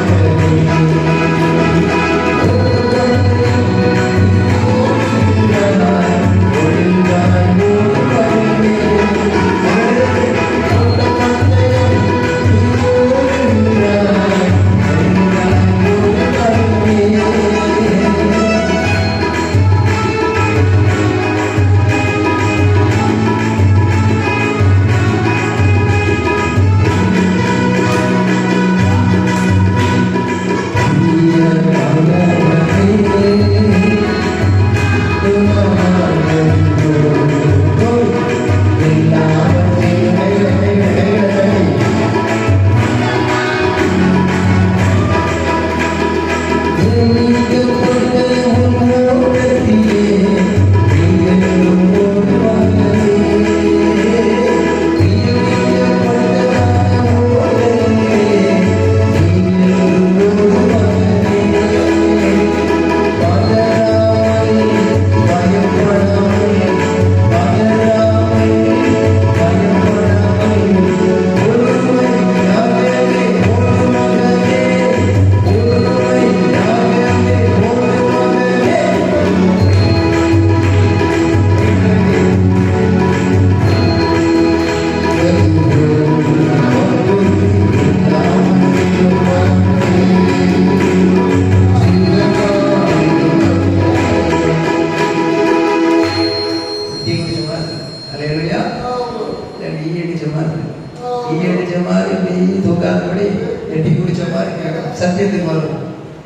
சத்தியத்துக்கு வரும்.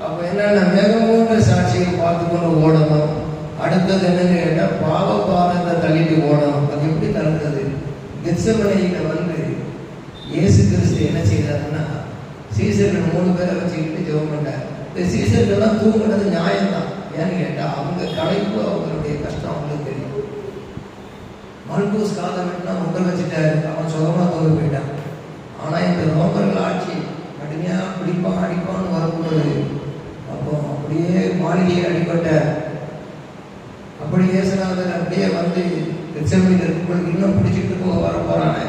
அப்போ என்னென்ன மேகமூன்ற சாட்சிகள் பார்த்து கொண்டு ஓடணும். அடுத்தது என்னன்னு கேட்டால் பாவத்தை தள்ளிட்டு ஓடணும். அது எப்படி தள்ளுறது? கெத்செமனேயில வந்து இயேசு கிறிஸ்து என்ன செய்தாருன்னா, சீசர்கள் 3 பேரை வச்சுக்கிட்டு ஜெபம் பண்ணார். இந்த சீசர்கள்லாம் தூங்குறது நியாயம்தான். ஏன்னு கேட்டால் அவங்க களைப்பு, அவங்களுடைய கஷ்டம் அவங்களுக்கு தெரியும். மல்கூஸ் காதை வெட்டினா முட்டை வச்சுட்டாரு, அவன் சுகமாக தூங்க போயிட்டான். ஆனால் இந்த ரோமர்கள் ஆட்சி கடுமையாக பிடிப்பான் அடிப்பான்னு வரும்போது, அப்போ அப்படியே மாளிகையை அடிப்பட்ட அப்படியே இயேசுநாதர் அப்படியே வந்து கெத்செமனேயில இருக்கும்போது இன்னும் பிடிச்சிட்டு போக வர போறானே.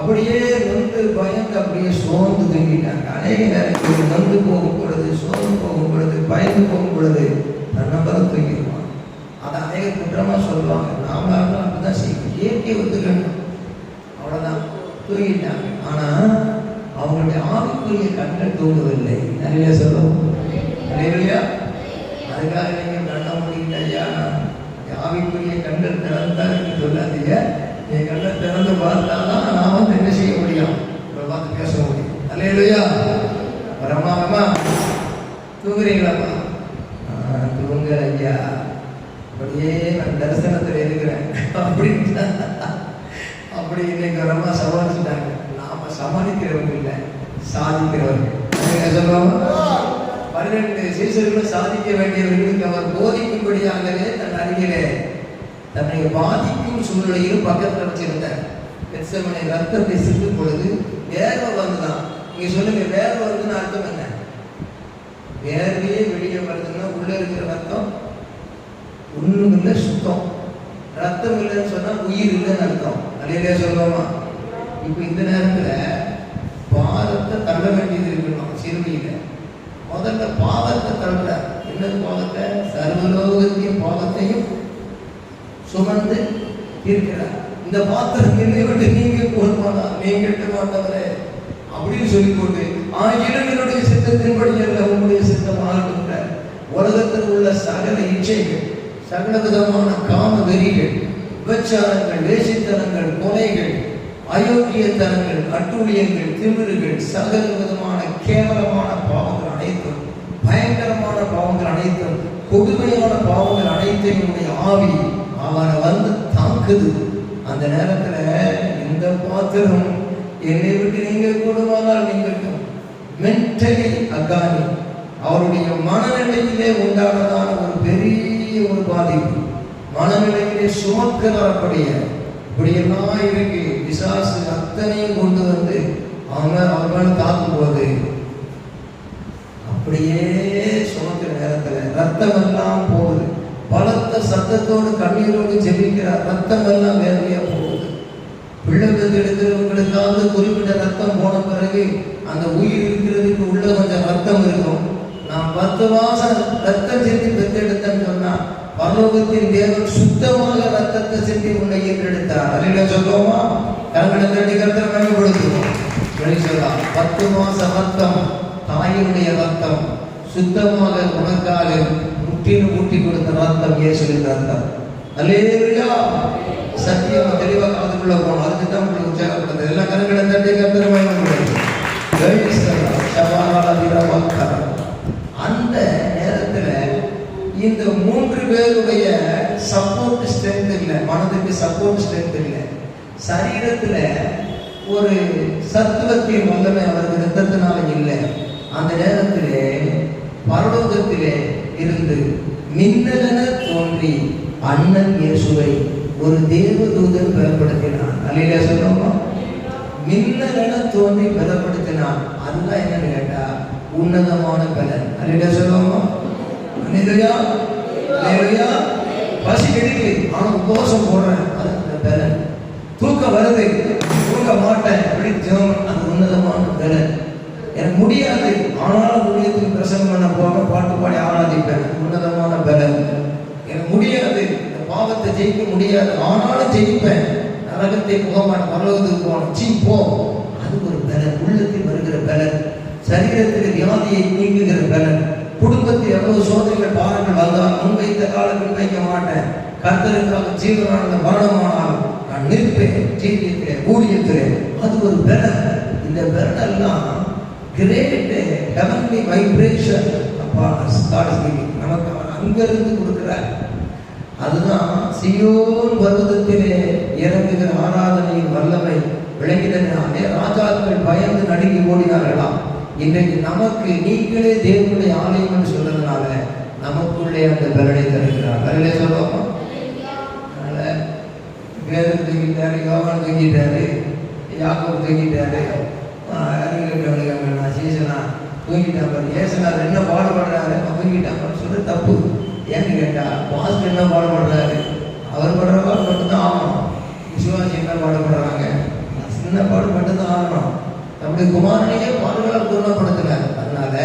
அப்படியே நொந்து பயந்து அப்படியே சோர்ந்து தூங்கிட்டாங்க. அநேக நேரத்தில் நொந்து போகும் பொழுது, சோர்ந்து போகும் பொழுது, பயந்து போகும் பொழுது தன்னம்பரம் தூங்கிடுவான். அதை அநேக குற்றமாக சொல்லுவாங்க. நாமளாக அப்படிதான் செய்யணும், இயற்கையை ஒத்துக்கணும், அவ்வளோதான், தூங்கிட்டாங்க. ஆனால் அவங்களுடைய ஆவிக்குரிய கண்கள் தூங்கவில்லை. நிறைய சொல்லுவோம் இல்லையா? அதுக்காக நீங்கள் கண்ண முடியல ஐயா, ஆவிக்குரிய கண்கள் திறந்தான்னு சொல்லாதீங்க. என் கண்ணை திறந்து பார்த்தாதான் நான் வந்து என்ன செய்ய முடியும், உங்களை பார்த்து பேச முடியும். அல்லையா? பிரமாதமா தூங்குறீங்களாப்பா? தூங்க ஐயா, அப்படியே நான் தரிசனத்தில் இருக்கிறேன் அப்படின்னு அப்படி இன்னைக்கு ரொம்ப சமாளிச்சுட்டாங்க. நாம சமாளிக்கிறவங்க இல்லை, சாதிக்கிறவர்கள். சொல்லுவாங்க 12 சீசர்களும் சாதிக்க வேண்டியவர்களுக்கு அவர் போதிக்கும்படியாகவே தன் அருகிலே தன்னை பாதிக்கும் சூழ்நிலையிலும் பக்கத்தில் வச்சிருந்தார். பெத்செமனே ரத்தத்தை சிந்தும் பொழுது வேர்வை வந்துதான். நீங்க சொல்லுங்க, வேர்வை வருதுன்னு அர்த்தம் என்ன? வேர்வையே வெளியே வருதுன்னா உள்ள இருக்கிற ரத்தம் ஒண்ணும் இல்லை, சுத்தம். ரத்தம் இல்லைன்னு சொன்னா உயிர் இல்லைன்னு அர்த்தம். அலையிலே சொல்லுவோமா? இப்ப இந்த நேரத்துல பாதத்தை தள்ள வேண்டியது இருக்கணும். சிறுமியில முதல்ல பாவத்தை தள்ள. என்னது பாவத்தை? சர்வலோகத்தையும் பாவத்தையும் சுமந்து இருக்கிறார். இந்த பாத்திரம் என்னை விட்டு நீங்க போதுமானா, நீங்க கெட்ட மாட்டவரே அப்படின்னு சொல்லிக்கொண்டு என்னுடைய சித்தத்தின்படி அல்ல உங்களுடைய சித்தம் ஆகட்டும்ன்ற உலகத்தில் உள்ள சகல இச்சைகள், சகல விதமான காம வெறிகள், விபச்சாரங்கள், வேசித்தனங்கள், கொலைகள், அயோக்கியத்தனங்கள், அட்டூழியங்கள், திமிருகள், சகல விதமான கேவலமான பாவங்கள் அனைத்தும், பயங்கரமான பாவங்கள் அனைத்தும், கொடுமையான பாவங்கள் அனைத்தையும் ஆவி அவரை வந்து தாக்குது. அந்த நேரத்துல இந்த பாத்திரம் என்னை விட்டு நீங்க கூடுமானால் நீங்கள் மென்டலி அகானி, அவருடைய மனநிலையிலே உண்டானதான ஒரு பெரிய ஒரு பாதிப்பு, மனநிலையிலே சுமக்க வரக்கூடிய இப்படியெல்லாம் இருக்கு. பிசாசு அத்தனையும் கொண்டு வந்து அவர் மேல தாக்கும் போது அப்படியே சுமக்கிற நேரத்துல ரத்தம் எல்லாம் போகுது. பலத்த சத்தத்தோடு கண்ணீரோடு ஜெபிக்கிறார். ரத்தம் எல்லாம் வேலையா போகுது. பிள்ளைகள் எடுக்கிறவங்களுக்காக குறிப்பிட்ட ரத்தம் போன பிறகு அந்த உயிர் இருக்கிறதுக்கு உள்ள கொஞ்சம் ரத்தம் இருக்கும். நான் 10 மாசம் ரத்தம் செஞ்சு பெற்றெடுத்தேன்னு சொன்னா பரலோகத்தின் தேவன் சுத்தமாக ரத்தத்தை செஞ்சு உன்னை ஈன்றெடுத்தார். அல்ல சொல்லுவோமா? கரங்களை தட்டி கருத்தை பயன்படுத்துவோம். 10 மாசம் ரத்தம், தாயினுடைய ரத்தம், சுத்தமாக உனக்காக முற்றிலும் ஊட்டி கொடுத்த ரத்தம், இயேசுவின் ரத்தம். அல்லேலூயா. சத்தியம் தெளிவாக அதுக்குள்ள போகணும். அதுக்கு தான் உங்களுக்கு உற்சாகப்படுது. எல்லாம் கரங்களை தட்டி கருத்தை பயன்படுத்துவோம். அந்த நேரத்துல இந்த 3 பேருடைய சப்போர்ட் ஸ்ட்ரென்த் இல்லை, மனதுக்கு சப்போர்ட் ஸ்ட்ரென்த் இல்லை, சரீரத்துல ஒரு சத்துவத்தின் வல்லமை அவருக்கு ரத்தத்தினால இல்லை. அந்த நேரத்திலே பரலோகத்திலே இருந்து மின்னலென தோன்றி அண்ணன் இயேசுவை ஒரு தேவதூதன் பலப்படுத்தினான். அல்லேலூயா சொல்லுவோமா? மின்னலென தோன்றி பலப்படுத்தினான். அதுதான் என்னன்னு கேட்டா உன்னதமான பலன். அல்லேலூயா சொல்லுவோமா? அல்லேலூயா. அல்லேலூயா. பசி எடுக்கு, ஆனா உபவாசம் போடுறேன், அது அந்த பலன். தூக்கம் வருது, தூங்க மாட்டேன் அப்படின்னு ஜெபம், அது உன்னதமான பலன். எனக்கு முடியாது, ஆனாலும் ஊழியத்துக்கு பிரசங்கம் பண்ண போக பாட்டு பாடி ஆராதிப்பேன், உன்னதமான பலன். எனக்கு முடியாது, இந்த பாவத்தை ஜெயிக்க முடியாது, ஆனாலும் ஜெயிப்பேன், நரகத்தை போகமாட்டேன், பரலோகத்துக்கு போகணும், போ. அது ஒரு பலன், உள்ளத்தில் வருகிற பலன். சரீரத்தில் வியாதியை நீங்குகிற பலன். குடும்பத்தில் எவ்வளவு சோதனைகள் பாரங்கள் வந்தால் முன்வைத்த காலத்தில் வைக்க மாட்டேன், கர்த்தருக்காக ஜீவனானது மரணமானால் நான் நிற்பேன், ஜீவியத்திலே ஊழியத்திலே. அது ஒரு பலன். இந்த பலன் எல்லாம் கிரேட் ஹெவன்லி வைப்ரேஷன் நமக்கு அவர் அங்கிருந்து கொடுக்கிறார். அதுதான் சியோன் பர்வதத்திலே இறங்குகிற ஆராதனையின் வல்லமை விளங்கினாலே ராஜாக்கள் பயந்து நடுங்கி ஓடினார்களாம். இன்றைக்கு நமக்கு நீங்களே தேவனுடைய ஆலயம் என்று சொல்றதுனால நமக்குள்ளே அந்த பலனை தருகிறார். அதிலே சொல்லுவோமா? அதனால வேதம் தூங்கிட்டாரு, யோகான் தூங்கிட்டாரு, யாக்கோபு தூங்கிட்டாரு, சீசனா தூங்கிட்டான். ஏசனார் என்ன பாடுபடுறாரு, தூங்கிட்டான் சொல்ற தப்பு. ஏன்னு கேட்டா பாஸ்டர் என்ன பாடுபடுறாரு, அவர் படுற பாடு மட்டும்தான் ஆகணும். விசுவாசி என்ன பாடுபடுறாங்க, சின்ன பாடுபட்டு தான் ஆகணும். நம்முடைய குமாரனையே பாடுகளால் பூர்ணப்படுத்தினார். அதனால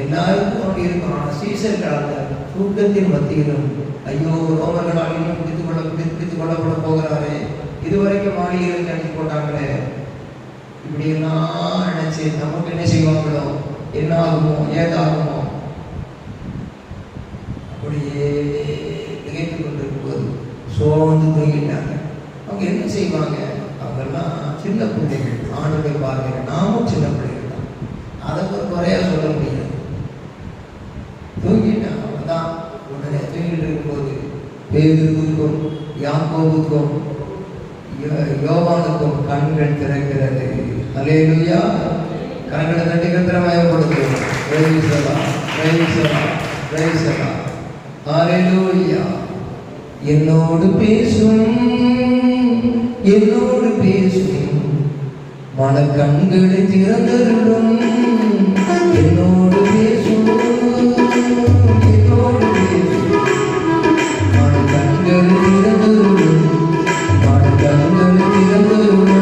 எல்லாருக்கும் அப்படி இருக்கும். ஆனால் சீசர்கள் அந்த தூக்கத்தின் மத்தியிலும் ஐயோ ரோமர்களால் இன்னும் பிடித்து கொள்ளப்பட போகிறாரே, இதுவரைக்கும் மாளிகைகளுக்கு அனுப்பி போட்டாங்களே, இப்படியெல்லாம் நினைச்சு நமக்கு என்ன செய்வாங்களோ, என்ன ஆகுமோ, ஏதாகுமோ, அப்படியே நினைத்து கொண்டிருக்கும்போது சோர்ந்து தூங்கிட்டாங்க. அவங்க என்ன செய்வாங்க? அவங்கெல்லாம் சின்ன பிள்ளைகள், ஆணுடைய பார்வையில் நாமும் சின்ன பிள்ளைகள் தான். அதை ஒரு குறையா சொல்ல முடியாது. தூங்கிட்டாங்க. அவங்கதான் உடனே தூங்கிட்டு இருக்கும்போது பேதுருவுக்கும் யாக்கோபுக்கும் யோவானுக்கும் கண்கள் திறக்கிறது. அல்லேலூயா. கண்களை தட்டி கர்த்தரை மகிமைப்படுத்துவோம். Praise the Lord, praise the Lord, praise the Lord. அல்லேலூயா. என்னோடு பேசும் மனக்கண்களை திறந்தருளும். என்னோடு பேசும் மனக்கண்களை திறந்தருளும். மனக்கண்களை திறந்தருளும்.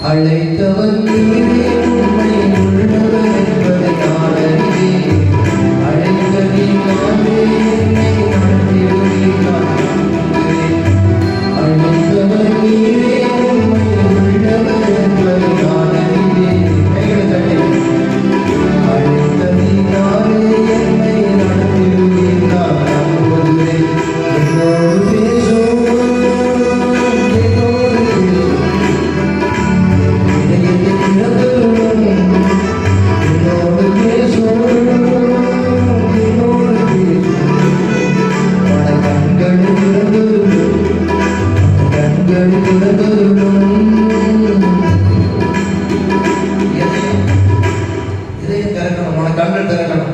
அழைத்தவர் நீரே, உண்மை உள்ளவர் என்பதை நான் அறிவேன். அழைத்ததை நானே என்னை நடத்திடுவீர்கள். அழைத்தவர் நீரே, உண்மை உள்ளவர் என்பதை நான் அறிவேன். அழைத்ததை நானே என்னை நடத்திடுவீர்கள். நம்புவதில்லை. என்னோடு பேசும், என்னோடு பேசும். இதயத்தை திறந்தருளும். என்னோடு பேசும், என்னோடு பேசும். மனக்கண்களை திறந்தருளும். கண்களை திறந்தருளும். இதயம் திறக்கணும், மனக்கண்கள் திறக்கணும்.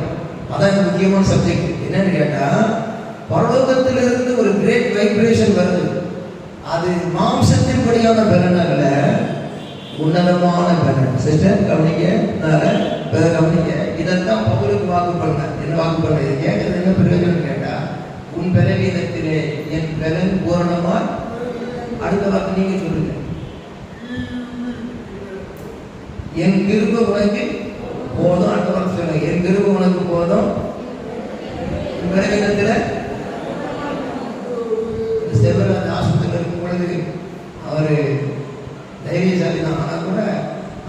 அதான் முக்கியமான சப்ஜெக்ட். என்னன்னு கேட்டா, பரலோகத்திலிருந்து ஒரு கிரேட் வைப்ரேஷன் வருது. அது மாம்சத்தின்படியான பலன் அல்ல, உன்னதமான பலன். சிஸ்டர் கவனிங்க, கவனிங்க. இதைத்தான் பவுலுக்கு வாக்கு பண்ண. என்ன வாக்கு பண்ண? இதை கேட்கறது என்ன பிரயோஜனம் கேட்டா, உன் பலவீனத்திலே என் பலன் பூரணமா. அடுத்த வாக்கு நீங்க சொல்லுங்க. என் கிருபை உனக்கு போதும். அடுத்த வாக்கு சொல்லுங்க. என் கிருபை உனக்கு போதும். உன் பலவீனத்துல செல்வராஜ் ஆஸ்பத்திரியில் இருக்கும் பொழுது அவரு தைரியசாலி தான். ஆனால் கூட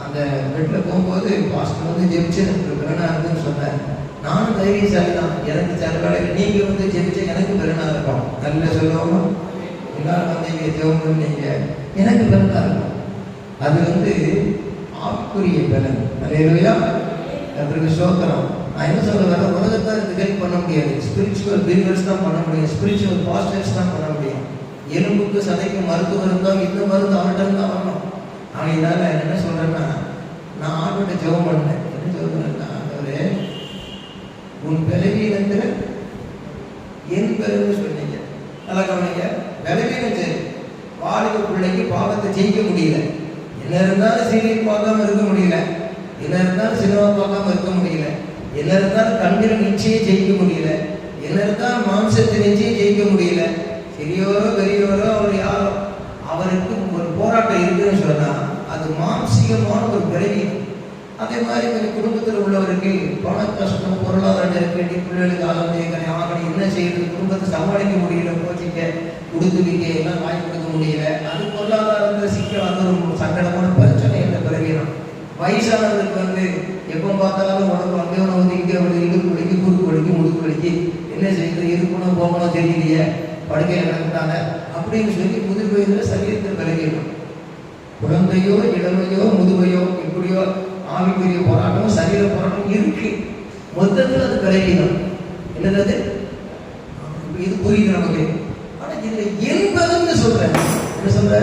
அந்த பெட்டில் போகும்போது பாஸ்டர் வந்து ஜெபிச்சு பெருனா இருக்குன்னு சொன்னார். நானும் தைரியசாலி தான். எனக்கு சில வேலைகள் நீங்கள் வந்து ஜெபிச்சா எனக்கு பெருனா இருக்கும். நல்ல சொல்லுவோமா? எல்லாரும் வந்து இங்கே ஜெபம் பண்ணீங்க, எனக்கு பெருனா இருக்கும். அது வந்து ஆக்குரிய பலன். அல்லேலூயா. அதற்கு சோத்திரம். நான் என்ன சொல்ல வர, உலகத்தான் இது ஹெல்ப் பண்ண முடியாது. ஸ்பிரிச்சுவல் பில்டர்ஸ் தான் பண்ண முடியும். ஸ்பிரிச்சுவல் பாஸ்டர்ஸ் தான் பண்ண முடியும். எலும்புக்கு சதைக்கு மருத்துவம் இருந்தால் இந்த மருந்து அவர்கிட்ட தான் வரணும். அதனால என்ன சொல்றேன்னா, நான் ஆண்டோட ஜெபம் பண்ணேன். என்ன சொல்றேன்னா, ஆண்டவரே உன் பலவீனத்துல என் பலன்னு சொன்னீங்க. நல்லா கவனிங்க. பலவீனம் சரி, வாலிப பிள்ளைக்கு பாவத்தை ஜெயிக்க முடியல. என்ன இருந்தாலும் சீரியல் பார்க்காம இருக்க முடியல. என்ன இருந்தாலும் சினிமா பார்க்காம இருக்க முடியல. என்ன இருந்தாலும் கண்ணில் நிச்சயம் ஜெயிக்க முடியல. என்ன இருந்தாலும் மாம்சத்தை நிச்சயம் ஜெயிக்க முடியல. பெரியோரோ பெரியோரோ அவர் யாரோ, அவருக்கு ஒரு போராட்டம் இருக்குன்னு சொன்னா அது மாம்சீகமான ஒரு பிறவி. அதே மாதிரி கொஞ்சம் குடும்பத்தில் உள்ளவருக்கு பண கஷ்டம், பொருளாதார நெருக்கடி, பிள்ளைகளுக்கு ஆகணும் என்ன செய்யறது, குடும்பத்தை சமாளிக்க முடியல, கோச்சிக்க கொடுத்து வைக்க எல்லாம் வாங்கி கொடுக்க முடியல. அது பொருளாதாரத்தில் சிக்கல், அது ஒரு சங்கடமான பிரச்சனை. என்ற பிறவினம் வயசானவருக்கு வந்து எப்போ பார்த்தாலும் உடம்பு அங்கே உணவு இங்கே இடுப்பு வலிக்கு, குறுக்கு வலிக்கு, முதுகு வலிக்கு, என்ன செய்யறது, இருக்கணும் போகணும் தெரியலையே, படுக்கையில் கிடக்குறாங்க அப்படின்னு சொல்லி முதிர் வயதில் சரீரத்தில் விலகிடும். குழந்தையோ இளமையோ முதுமையோ இப்படியோ ஆவிக்குரிய போராட்டம், சரீர போராட்டம் இருக்கு. மொத்தத்தில் அது விலகிடும். என்னது இது புரியுது நமக்கு. ஆனால் இதுல என்பதுன்னு சொல்றேன். என்ன சொல்ற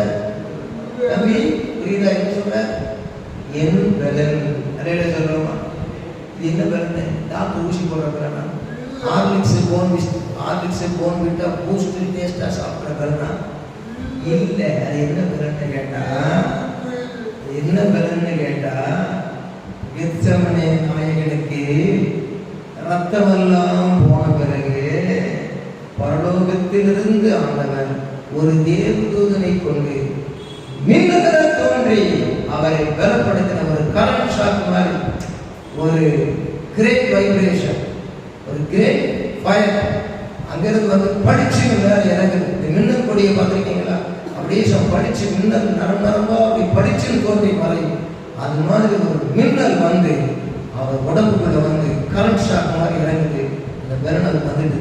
தம்பி, புரியுதா? என்ன சொல்ற? என் பலன். நிறைய சொல்றோமா? இது என்ன பலன்? டாக்டர் ஊசி போடுற பலனா? ஹார்லிக்ஸ் போன் விட்டா பூஸ்ட் டேஸ்டா சாப்பிட்ற பலனா? இல்லை. அது என்ன பலன்னு கேட்டா, என்ன பலன்னு கேட்டா, கெத்செமனே நாயகனுக்கு ரத்தமெல்லாம் போன பிறகு பரலோகத்திலிருந்து ஆண்டவர் ஒரு தேவதூதனை கொண்டு மின்னல தோன்றி அவரை பலப்படுத்தின ஒரு கரண்ட் ஷாக் மாதிரி, ஒரு கிரேட் வைப்ரேஷன், ஒரு கிரேட் ஃபயர் அங்கிருந்து வந்து படிச்சு இறங்குது. இந்த மின்னல் கொடியை பார்த்துருக்கீங்களா? அப்படியே படிச்சு மின்னல் நரம்பா அப்படி படிச்சுன்னு தோன்றி மறையும். அது மாதிரி ஒரு மின்னல் வந்து அவர் உடம்புக்குள்ள வந்து கரண்ட் ஷாக் மாதிரி இறங்குது. அந்த பெருநல் வந்துடுது.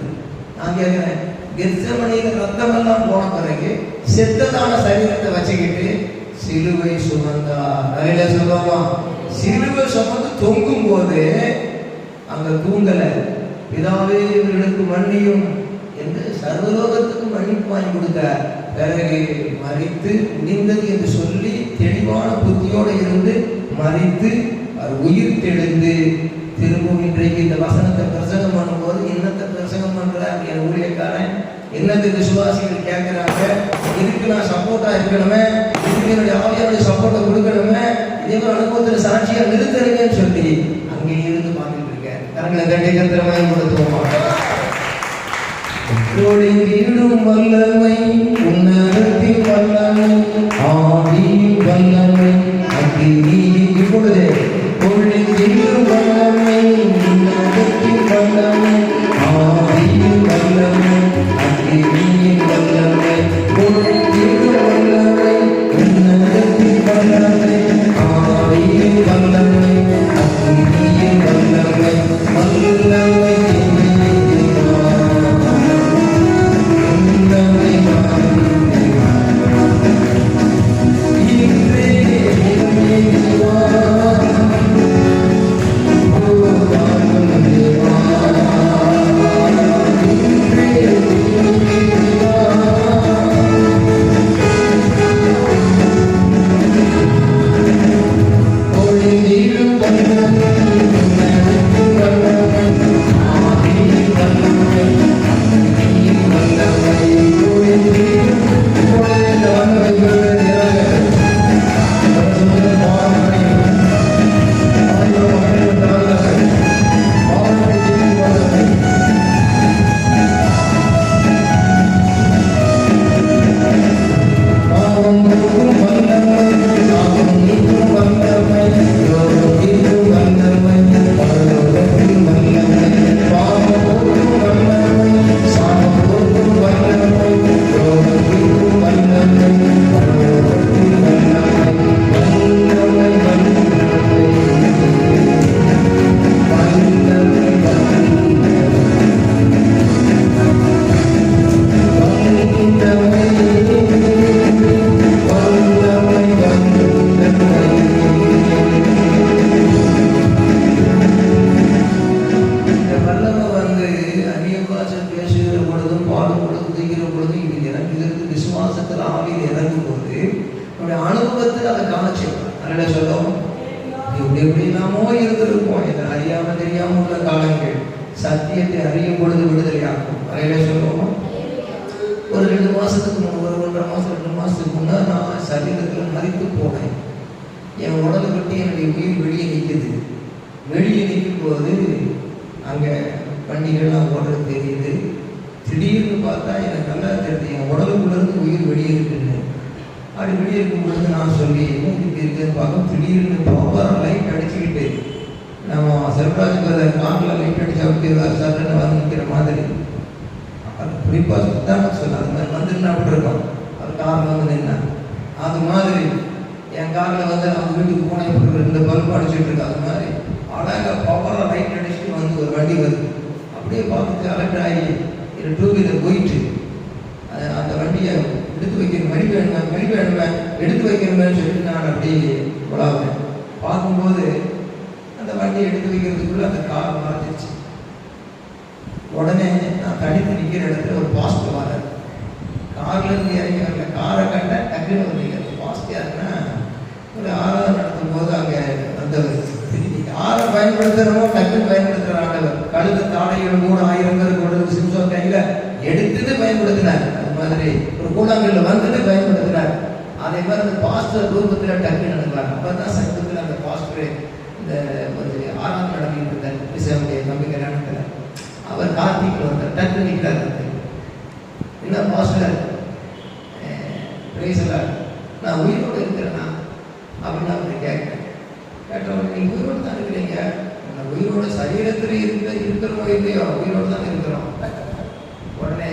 நான் கேட்கிறேன், கெத்செமனியில் ரத்தமெல்லாம் போன பிறகு செத்ததான சரீரத்தை வச்சுக்கிட்டு சிலுவை சுமந்தார். அதில சொல்லுவோமா, சிலுவை சுமந்து தொங்கும் போது அங்க தூங்கல, பிதாவே இவர்களுக்கு மன்னியும் என்று சர்வலோகத்துக்கு மன்னிப்பு வாங்கி கொடுத்தார். பிறகு மறித்து முடிந்தது என்று சொல்லி தெளிவான புத்தியோடு இருந்து மறித்து அவர் உயிர் தெழுந்து திரும்பவும் இன்றைக்கு இந்த வசனத்தை பிரசங்கம் பண்ணும்போது, என்னத்தை பிரசங்கம் பண்றார் என் ஊழியக்காரன், என்னத்துக்கு விசுவாசிகள் கேட்கிறாங்க, இதுக்கு நான் சப்போர்ட்டா இருக்கணுமே, இதுக்கு என்னுடைய ஆவியாருடைய சப்போர்ட்டை கொடுக்கணுமே, இதே ஒரு அனுபவத்தில் சாட்சியா நிறுத்தணுங்கன்னு சொல்லி அங்கே இருந்து பார்த்துட்டு இருக்கேன். கரங்களை தட்டி கத்திரமாய் கொடுத்துவோமா. ஒளிந்திடும் வல்லமை, உன்னதத்தின் வல்லமை, ஆவியின் வல்லமை, அக்கினியின் இப்பொழுதே ஒளிந்திடும் வல்லமை, உன்னதத்தின் வல்லமை, ஆவியின் வல்லமை, அக்கினியின் வல்லமை, ஒளிந்திடும் வல்லமை, உன்னதத்தின் வல்லமை, ஆவியின் வல்லமை, அக்கினியின் வல்லமை, வல்லமை சத்தியத்தை அறியும் பொழுது விடுதலையாகும். அறையில சொல்லுவோம். ஒரு 2 மாசத்துக்கு முன்னாடி, ஒரு 1.5 மாசம் 2 மாசத்துக்கு முன்னாடி நான் சரீரத்தில் மறித்து போனேன். என் உடலை விட்டு என்னுடைய உயிர் வெளியே நிற்குது. வெளியே நிற்கும் போது அங்கே வண்டிகள்லாம் ஓடுறது தெரியுது. திடீர்னு பார்த்தா எனக்கு நல்லா தெரியுது, என் உடலுக்குள்ளேருந்து உயிர் வெளியே இருக்குன்னு. அப்படி வெளியே இருக்கும் பொழுது நான் சொல்லி என்ன இப்படி இருக்குன்னு பார்க்க, திடீர்னு பவர் லைட் அடிச்சுக்கிட்டு நம்ம செல்வராஜ் காரில் லைட் அடிச்சா விட்டுருவார் சார்ன்னு வந்து நிற்கிற மாதிரி. அது குறிப்பாக சுத்தான சொல்ல அது மாதிரி வந்துருந்தா விட்டுருக்கோம். அது காரில் வந்து நின்னா அது மாதிரி என் காரில் வந்து அவங்க வீட்டுக்கு போன 2 பல்பு அடிச்சுட்டு இருக்கு. அது மாதிரி அழகாக பவராக லைட் அடிச்சுட்டு வந்து ஒரு வண்டி வருது. அப்படியே பார்த்துட்டு அலர்ட் ஆகி 2 வீலர் போயிட்டு அந்த வண்டியை எடுத்து வைக்கணும், மணி வேணுமே எடுத்து வைக்கணுமேன்னு சொல்லிட்டு நான் அப்படியே உலாவேன். பார்க்கும்போது அந்த வண்டியை எடுத்து வைக்கிறதுக்குள்ள அந்த கார் மறைஞ்சிருச்சு. உடனே நான் தனித்து நிற்கிற இடத்துல ஒரு பாஸ்ட் வர கார்ல இருந்து இறங்கி வரல, காரை கண்ட டக்குன்னு வந்து பாஸ்ட் யாருன்னா ஒரு ஆராதனை நடத்தும் போது அங்கே வந்தவர். ஆரை பயன்படுத்துகிறோமோ டக்குன்னு பயன்படுத்துகிற ஆண்டவர். கழுத தாடைகள் 3000 பேர் கொண்டு சிம்சோன் கையில் எடுத்துட்டு பயன்படுத்தினார். அது மாதிரி ஒரு கூழாங்கல்ல வந்துட்டு பயன்படுத்தினார். அதே மாதிரி அந்த பாஸ்டர் ரூபத்தில் டக்குன்னு நடக்கிறாங்க. அப்போ தான் சங்கத்தில் அந்த பாஸ்டர் இந்த ஒரு ஆராதனை நடத்திட்டு இருந்தார். கிறிஸ்தவனுடைய நம்பி கல்யாணத்தில் அவர் கார்த்திகில் வந்தார். டக்குன்னு நிற்கிறார். என்ன பாஸ்டர் பிரைஸ்லாம் நான் உயிரோடு இருக்கிறேன்னா அப்படின்னு அப்படி கேட்டேன். கேட்டவங்க நீங்கள் உயிரோடு தான் இருக்கிறீங்க, நான் உயிரோட சரீரத்தில் இருக்கிறோமோ இல்லையோ உயிரோடு தான் இருக்கிறோம். உடனே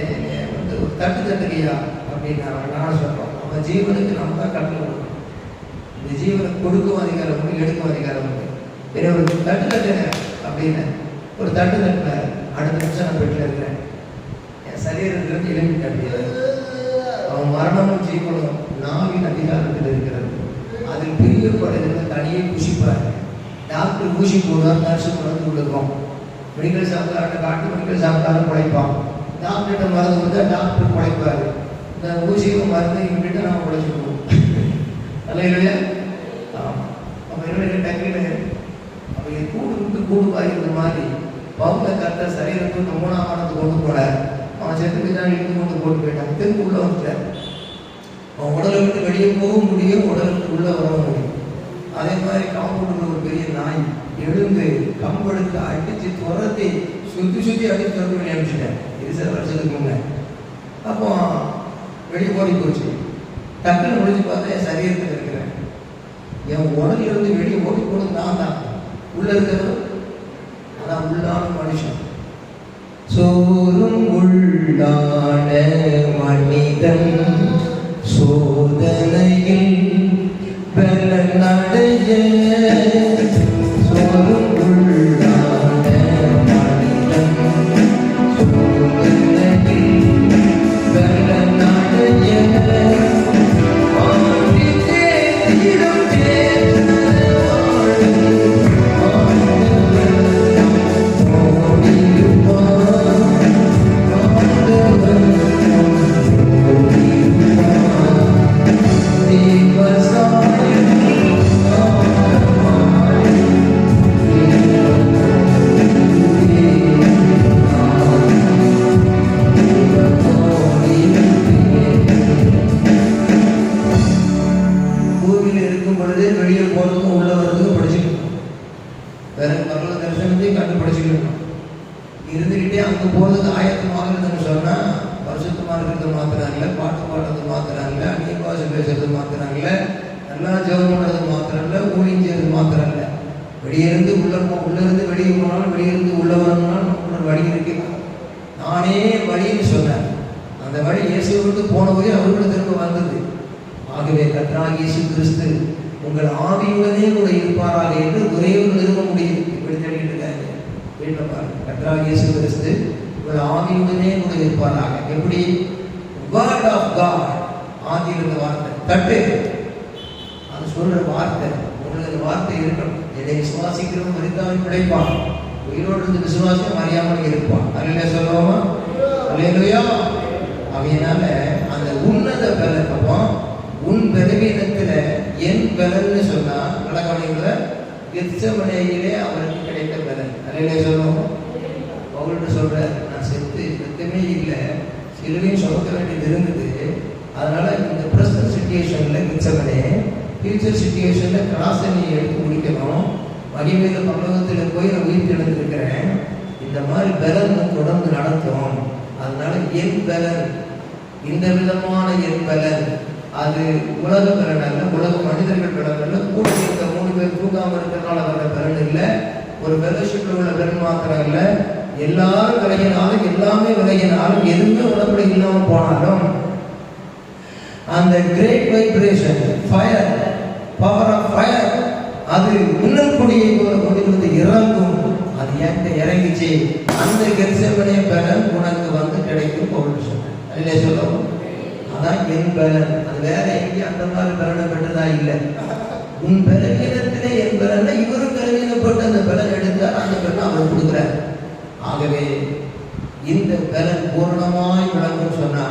வந்து ஒரு தட்டு தட்டுக்கையா அப்படின்னு நான் சொல்கிறோம். நம்ம ஜீவனுக்கு நம்ம தான் கட்டளை கொடுக்கணும். இந்த ஜீவனை கொடுக்கும் அதிகாரம் உண்டு, எடுக்கும் அதிகாரம் உண்டு. பெரிய ஒரு தட்டு தட்டுங்க அப்படின்னு ஒரு தட்டு தட்டினார். அடுத்த நிமிஷம் நான் பெட்டில் இருக்கிறேன். என் சரீரத்திலிருந்து எழுப்பி தட்டியது. அவன் மரணமும் ஜீவனும் நாவின் அதிகாரத்தில் இருக்கிறது. அதில் பிரியப்படுறதுல தனியே புஷிப்பார். டாக்டர் ஊசி போடுவார், நர்ஸு மருந்து கொடுக்கும். மெடிக்கல் ஷாப்காரன் காட்டு மெடிக்கல் ஷாப்காரன் குழைப்பான். டாக்டர்கிட்ட மருந்து கொடுத்தா டாக்டர் குழைப்பார். இந்த ஊசியும் மருந்து இங்கிட்ட நம்ம குழைச்சிடுவோம். அல்ல இல்லையா? ஆமாம். அப்போ என்ன டக்குன்னு அப்போ கூடு விட்டு கூடு வாய்ந்த மாதிரி பவுல கத்த சரீரத்துக்கு 3ஆம் வானத்துக்கு கொண்டு போன அவன் செத்துக்கு தான் இழுத்து கொண்டு போட்டு போயிட்டான். திரும்ப உள்ளே வந்துட்டார். அவன் உடலை விட்டு வெளியே போகவும் முடியும், உடலை விட்டு உள்ளே வரவும் முடியும். அதே மாதிரி காம்பவுண்டில் ஒரு பெரிய நாய் எழுந்து கம்பெடுத்து அடித்து துரத்தி சுற்றி அடித்து துரத்தி வெளியே அனுப்பிச்சிட்டேன். இது சில வருஷத்துக்கு முன்னே. அப்போ வெளியே ஓடி போச்சு. டக்குன்னு முடிச்சு பார்த்தா என் சரீரத்தில் இருக்கிறேன். என் உடலிலிருந்து வெளியே ஓடி போனது நான் தான். உள்ளே இருக்கிறது அதான் உள்ளான மனுஷன். சோறும் உள்ளான மனிதன் சோதனையில் பலனடைய. சோறும் உள்ளான மனிதன் சோதனையில் பலனடைய. இருந்துக்கிட்டே அங்கே போகிறதுக்கு ஆயத்தமாகிறதுன்னு சொன்னால் பரிசுத்தமாக இருக்கிறது மாத்திராங்கல்ல, பாட்டு பாடுறது மாத்திராங்கல்ல, அந்நிய பாஷை பேசுறது மாத்திராங்கல்ல, நல்லா ஜெபம் பண்ணுறது மாத்திரம் இல்லை, ஊழியம் செய்கிறது மாத்திரம் இல்லை. வெளியிருந்து உள்ளிருந்து வெளியே போனாலும் வெளியிருந்து உள்ள வரணும்னாலும் நமக்கு வழி இருக்கு. நானே வழின்னு சொன்னேன். அந்த வழி இயேசுவை விட்டு போன போய் அவர்களுக்கு திரும்ப வந்தது. ஆகவே கர்த்தராகிய இயேசு கிறிஸ்து உங்கள் ஆவியுடனே கூட இருப்பாராக என்று ஒரே ஒரு நிறுவ முடியும். இப்படி தேடிட்டு இருக்காங்க வீட்டில் பாருங்க. கர்த்தராகிய இயேசு கிறிஸ்து உங்கள் ஆவியுடனே கூட இருப்பாராக. எப்படி? Word of God. ஆதியில் இருந்த வார்த்தை தட்டு, அது சொல்ற வார்த்தை. உங்களுக்கு அந்த வார்த்தை இருக்கணும். என்னை விசுவாசிக்கிறவன் மரித்தாலும் பிழைப்பான், உயிரோடு இருந்து விசுவாசம் அறியாமல் இருப்பான். அல்லையா சொல்லுவோமா? அல்லேலூயா. அதனால அந்த உன்னத பலன் அப்போ உன் பலவீனத்தில் என் பலன்னு சொன்னா கலகவனைகளை கெத்செமனேயிலே அவருக்கு கிடைத்த பலன். அல்லையா சொல்லுவோமா? அவங்கள்ட்ட சொல்ற நான் செத்து ரத்தமே இல்லை, சிலுவையும் சுமக்க வேண்டியது இருந்தது. அதனால இந்த பிரசன்ட் சிச்சுவேஷன்ல கெத்செமனே, ஃபியூச்சர் சிச்சுவேஷன்ல கிராஸை நீ எடுத்து முடிக்கணும். மகிமையில பரலோகத்தில் போய் நான் உயிர் எழுந்திருக்கிறேன். இந்த மாதிரி பலன் தொடர்ந்து நடத்தும். அதனால என் பலன், இந்த விதமான என் பலன் அது உலக பலன் அல்ல, உலக மனிதர்கள் பலன் அல்ல. கூட இருக்க 3 பேர் தூக்காம இருக்கிறதுனால வர பலன் இல்லை, ஒரு ஃபெலோஷிப்ல உள்ள பலன் மாத்திரம் இல்லை. எல்லாரும் விலகினாலும் எல்லாமே விலகினாலும் எதுவுமே உடம்புல இல்லாமல் போனாலும் அந்த great vibration fire, power of fire, அது மின்னல் கொடியை போல கொண்டு வந்து இறங்கும். அது என்கிட்ட இறங்கிச்சு. அந்த கெத்செமனே பலன் உனக்கு வந்து கிடைக்கும் போட்டு சொன்னேன். அதிலே சொல்லவும் அதான் என் பலன். அது வேற எங்கேயும் அந்த மாதிரி பலனை பெற்றதா இல்லை. உன் பலவீனத்திலே என் பலனை இவரும் பலவீனப்பட்டு அந்த பலன் எடுத்தால் அந்த பலன் அவர் கொடுக்குறார். ஆகவே இந்த பலன் பூர்ணமாய் விளங்கும் சொன்னா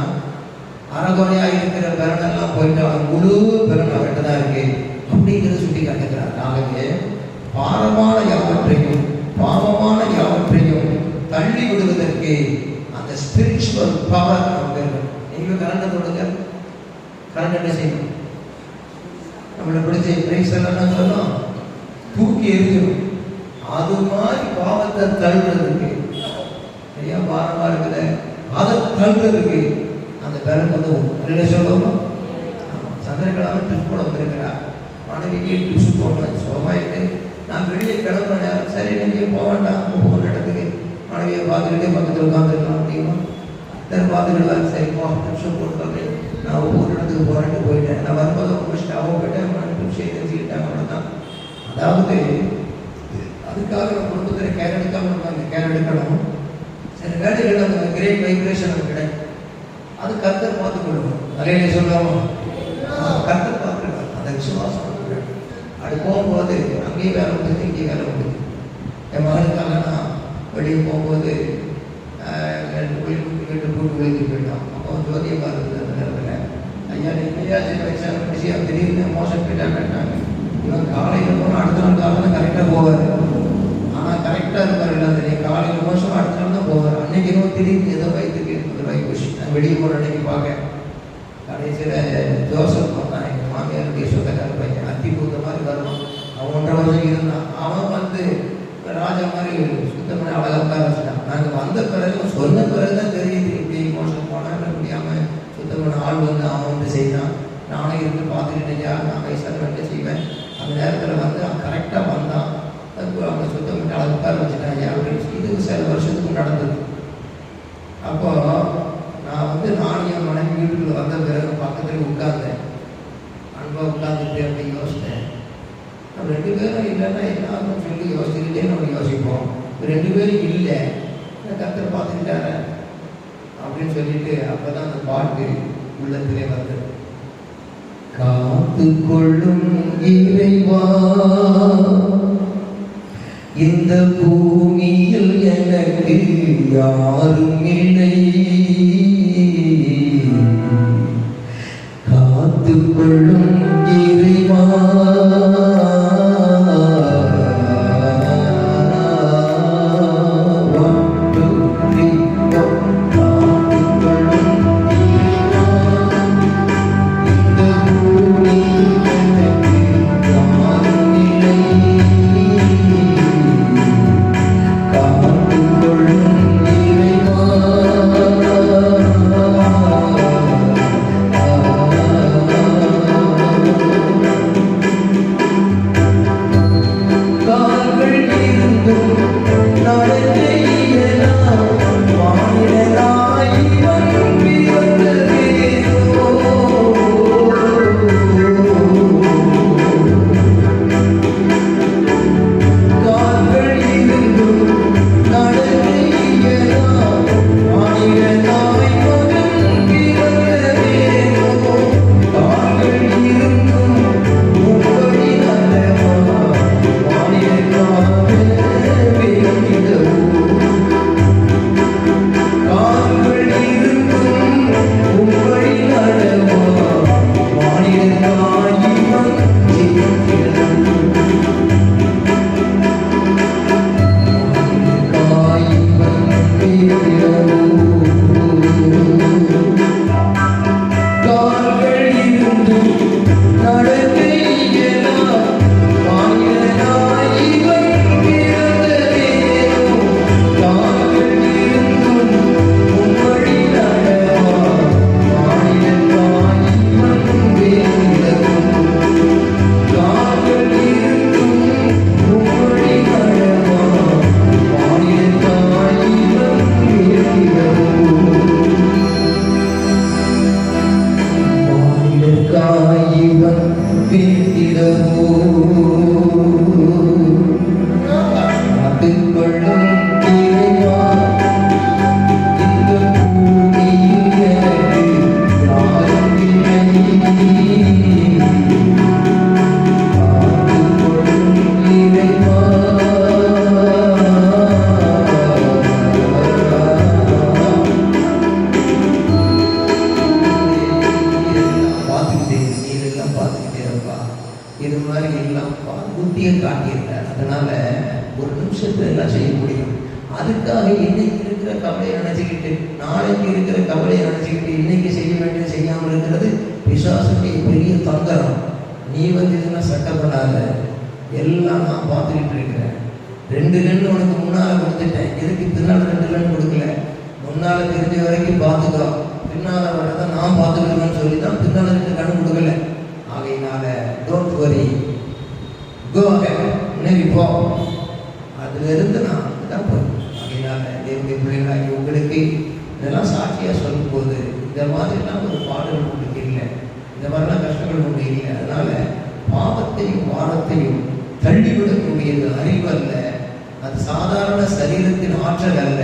அறகுறையா இருக்கிற பலனெல்லாம் போயிட்டு அவன் முழு பலன் அவர்கிட்ட தான் இருக்கு அப்படிங்கிறத சுட்டி காட்டுகிறார். ஆகவே பாரமான யாவற்றையும் பாவமான யாவற்றையும் தள்ளி விடுவதற்கு அந்த ஸ்பிரிச்சுவல் பவர் அவங்க நீங்க கரண்டை தொடுங்க. கரண்ட் என்ன செய்யணும்? நம்மளை பிடிச்ச பிரைஸ் எல்லாம் சொல்லணும், தூக்கி எறியணும். அது மாதிரி பாவத்தை தள்ளுறதுக்கு சரியா பாரமா இருக்குது, அதை தள்ளுறதுக்கு அந்த பலன் வந்து என்ன சொல்லணும்? சந்திரகிழமை ட்ரிப் போட வந்திருக்கிறார். மனைவிக்கு ட்ரிப்ஸ் போடணும் சுகமாயிட்டு நான் வெளியே கிளம்புற நேரம் சரி எங்கேயும் போக வேண்டாம், ஒவ்வொரு இடத்துக்கு மனைவியை பார்த்துக்கிட்டே பக்கத்தில் உட்காந்துருக்கலாம் அப்படின்னா அத்தர் பார்த்துக்கிடுவார். சரி போ ட்ரிப்ஸை போட்டு நான் ஒவ்வொரு இடத்துக்கு போகிறேன்ட்டு போயிட்டேன். நான் வரும்போது முடிச்சுட்டு அவங்க போயிட்டேன் ட்ரிப்ஸை தெரிஞ்சுக்கிட்டாங்க. அவ்வளோதான். அதாவது அதுக்காக நம்ம குடும்பத்தில் கேர் எடுக்காமல் நம்ம அந்த கேர் எடுக்கணும். சில வேலைகள் அந்த கிரேட் வைப்ரேஷன் நமக்கு கிடைக்கும். அது கர்த்தர் பார்த்துக்கொள்ளும். நிறைய சொல்லுவாங்க கர்த்தர் பார்த்துக்கலாம். அந்த விசுவாசம் அது போகும்போது அங்கேயும் வேலை முடியுது, இங்கேயும் வேலை முடியுது. என் மகனுக்காக நான் வெளியே போகும்போது வீட்டு கூட்டு வெளியே போயிட்டோம். அப்போ ஜோதியமாக இருக்குது அந்த நேரத்தில். ஐயா நீங்க வச்சாங்க பிடிச்சியாக திடீர்னு மோசம் போயிட்டாங்கன்னாங்க. இவன் காலையில் போனால் அடுத்த நாள் காலையில் கரெக்டாக போவார். ஆனால் கரெக்டாக இருப்பார் எல்லாம் தெரியும். காலையில் மோசம் அடுத்த நாள் தான் போவார். அன்னைக்கு இன்னும் திடீர்னு ஏதோ வயிற்றுக்கு வைப்பு நான் வெளியே போகிற அன்னைக்கு பார்க்க கடைசியில் ஜோசப் தான் எங்கள் மாமியாருடைய சொந்தக்கார பையன் அத்திபூத்த மாதிரி வரணும். அவன் 1.5 வருஷம் இருந்தான். அவன் வந்து ராஜா மாதிரி சுத்தம் பண்ணி அழகாக உட்கார வச்சுட்டான். நாங்கள் வந்த பிறகு சொன்ன பிறகு தான் தெரியுது இப்படி மோசம் போனால் முடியாமல் சுத்தம் பண்ண ஆள் வந்து அவன் வந்து செய்தான். நானும் இருந்து பார்த்துக்கிட்டேன். யார் நான் வயசாக வேண்டிய செய்வேன். அந்த நேரத்தில் வந்து அவன் கரெக்டாக வந்தான். அதுக்கு அவங்க சுத்தம் பண்ணி அழகாக உட்கார வச்சுட்டான். அப்படின்னு இது சில வருஷத்துக்கு நடந்தது. அப்போ நான் வந்து நானும் என் மனைவி வீட்டுக்குள்ள வந்த பிறகு பக்கத்தில் உட்கார்ந்தேன். அன்பாக உட்கார்ந்துட்டு அப்படி யோசித்தேன். நம்ம 2 பேரும் இல்லைன்னா எல்லாரும் சொல்லி யோசிச்சுக்கிட்டே நம்ம யோசிப்போம். 2 பேரும் இல்லை கர்த்தர் பார்த்துக்கிட்டாரு அப்படின்னு சொல்லிட்டு அப்போதான் அந்த பாட்டு உள்ளத்திலே வந்தது. காத்து கொள்ளும் இறைவா இந்த பூமியில் எனக்கு யாரும் இல்லை, காத்து கொள்ளும் இறைவா அதுக்காக இன்னைக்கு இருக்கிற கவலையை நினைச்சுக்கிட்டு நாளைக்கு இருக்கிற கவலையை நினைச்சுக்கிட்டு இன்னைக்கு செய்ய வேண்டியது செய்யாமல் இருக்கிறது பிசாசுடைய பெரிய தந்திரம். நீ வந்து இதெல்லாம் சட்டம் பண்ணாத, எல்லாம் நான் பார்த்துக்கிட்டு இருக்கிறேன். 2 கண் உனக்கு முன்னால் கொடுத்துட்டேன், எதுக்கு பின்னால் 2 கண் கொடுக்கல? முன்னால் தெரிஞ்ச வரைக்கும் பார்த்துக்கோ, பின்னால் வரதான் நான் பார்த்துக்கிடுவேன்னு சொல்லி தான் பின்னால் 2 கண் கொடுக்கல. அதுல இருந்து நான் தான் போகிறேன். அதனால தேவனுடைய பிள்ளைகளாகி உங்களுக்கு இதெல்லாம் சாட்சியாக சொல்லும் போது இந்த மாதிரிலாம் ஒரு பாடல் உங்களுக்கு இல்லை, இந்த மாதிரிலாம் கஷ்டங்கள் ஒன்று இல்லை. அதனால பாவத்தையும் வாரத்தையும் தள்ளிவிடக்கூடியது அறிவல்ல, அது சாதாரண சரீரத்தின் ஆற்றல் அல்ல,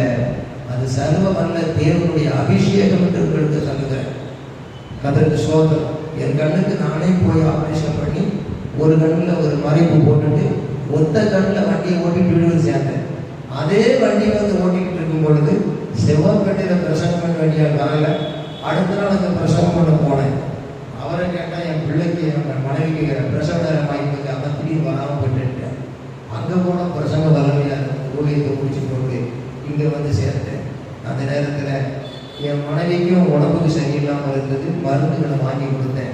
அது சர்வமல்ல தேவனுடைய அபிஷேகம் என்று உங்களுக்கு சொல்லுகிறேன். கதற்கு சோதரம். என் கண்ணுக்கு நானே போய் ஆபரேஷன் பண்ணி ஒரு கண்ணில் ஒரு மறைப்பு போட்டுட்டு ஒத்த கண்ணில் வண்டியை ஓட்டிட்டு விடுவது சேர்ந்தேன். அதே வண்டி வந்து ஓட்டிக்கிட்டு இருக்கும் பொழுது செவ்வாய்ப்பேட்டையில் பிரசங்கம் பண்ண வேண்டிய வரல. அடுத்த நாள் அந்த பிரசங்கம் பண்ண போனேன். அவரை கேட்டால் என் பிள்ளைக்கு என் மனைவிக்கு பிரசவ நேரம் ஆகிப்போது, அந்த திடீர்னு வராமல் போட்டுட்டேன். அங்கே போன பிரசங்க வரலையாக ஊழியத்தை முடிச்சு போட்டு இங்கே வந்து சேர்த்தேன். அந்த நேரத்தில் என் மனைவிக்கும் உடம்புக்கு சரியில்லாமல் இருந்தது, மருந்துகளை வாங்கி கொடுத்தேன்.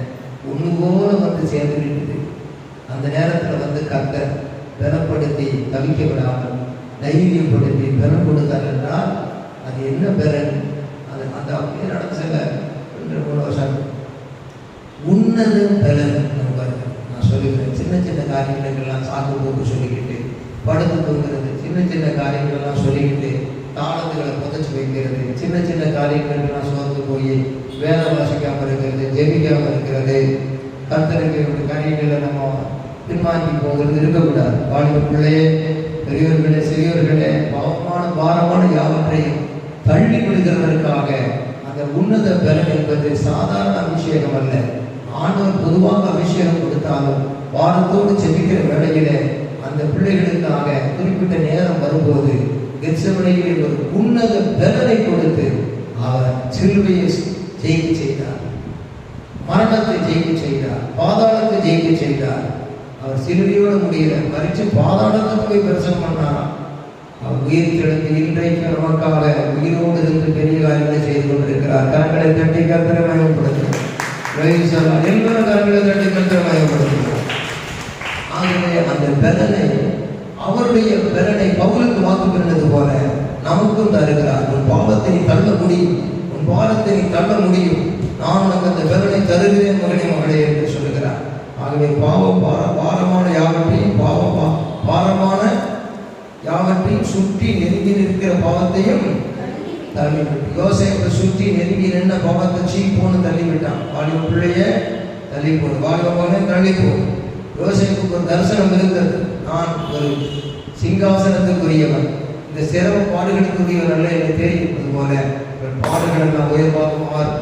ஒன்று போல வந்து சேர்ந்துட்டு அந்த நேரத்தில் வந்து கர்த்தர் பலப்படுத்தி தவிக்க விடாமல் தைரியப்படுத்தி பலம் கொடுத்தார் என்றால் அது என்ன பலன்? அது அந்த அப்படியே நடந்து செல்ல 2-3 வருஷம் உன்னத பலன். நான் சொல்லுகிறேன், சின்ன சின்ன காரியங்களுக்கெல்லாம் சாக்கு போக்கு சொல்லிக்கிட்டு படுத்து தூங்குறது, சின்ன சின்ன காரியங்களெல்லாம் சொல்லிக்கிட்டு தாளத்துகளை புதைச்சி வைக்கிறது, சின்ன சின்ன காரியங்களுக்கெல்லாம் சோர்ந்து போய் வேலை வாசிக்காமல் இருக்கிறது, ஜெபிக்காமல் இருக்கிறது, கர்த்தருக்கு காரியங்களை நம்ம பின்வாங்கி போகிறது இருக்கக்கூடாது. வாழ்க்கை பிள்ளையே, பெரியவர்களே, சிறியவர்களே, பாரமான யாவற்றையும் தள்ளி விடுகிறதற்காக அந்த உன்னத பலன் என்பது சாதாரண அபிஷேகம் அல்ல. ஆண்டவர் பொதுவாக அபிஷேகம் கொடுத்தாலும் வாரத்தோடு செபிக்கிற வேளையிலே அந்த பிள்ளைகளுக்காக குறிப்பிட்ட நேரம் வரும்போது கெத்செமனேயிலே ஒரு உன்னத பலனை கொடுத்து அவர் சிலுவையை ஜெயிக்க செய்தார், மரணத்தை ஜெயிக்க செய்தார், பாதாளத்தை ஜெயிக்க செய்தார். அவர் சிலுவையோடு முடியல, மறித்து பாதாளத்தை போய் பிரசவம் பண்ணாராம். அவர் உயிர் தெழுந்து இன்றைக்கு நமக்காக உயிரோடு இருந்து பெரிய காரியங்களை செய்து கொண்டிருக்கிறார். கரங்களை தட்டி கர்த்தரை மயப்படுத்தும். எல்லா கரங்களை தட்டி கர்த்தரை மயப்படுத்தும். ஆகவே அந்த பலனை, அவருடைய பலனை பவுலுக்கு வாக்கு பெறுவது போல நமக்கும் தருகிறார். உன் பாவத்தை தள்ள முடியும், உன் பாரத்தை தள்ள முடியும், நான் உனக்கு அந்த பலனை தருகிறேன் மகனே மகளே என்று சொல்லுகிறார். ஆகவே பாரமான யாவற்றையும் பாரமான யாவற்றையும் சுற்றி நெருங்கி நிற்கிற பாவத்தையும் தள்ளிவிட்டு, யோசேப்பை சுற்றி நெருங்கி நின்ற பாவத்தை சீப்போன்னு தள்ளிவிட்டான். வாலிப பிள்ளைய தள்ளி போடு, வாலிப மகனை தள்ளி போடு. யோசேப்புக்கு ஒரு தரிசனம் இருந்தது, நான் ஒரு சிங்காசனத்துக்குரியவன், இந்த சிரம பாடுகளுக்குரியவன் அல்ல என்று தெரிவிப்பது போல பாடுகள் எல்லாம் உயர்வாகுமாறு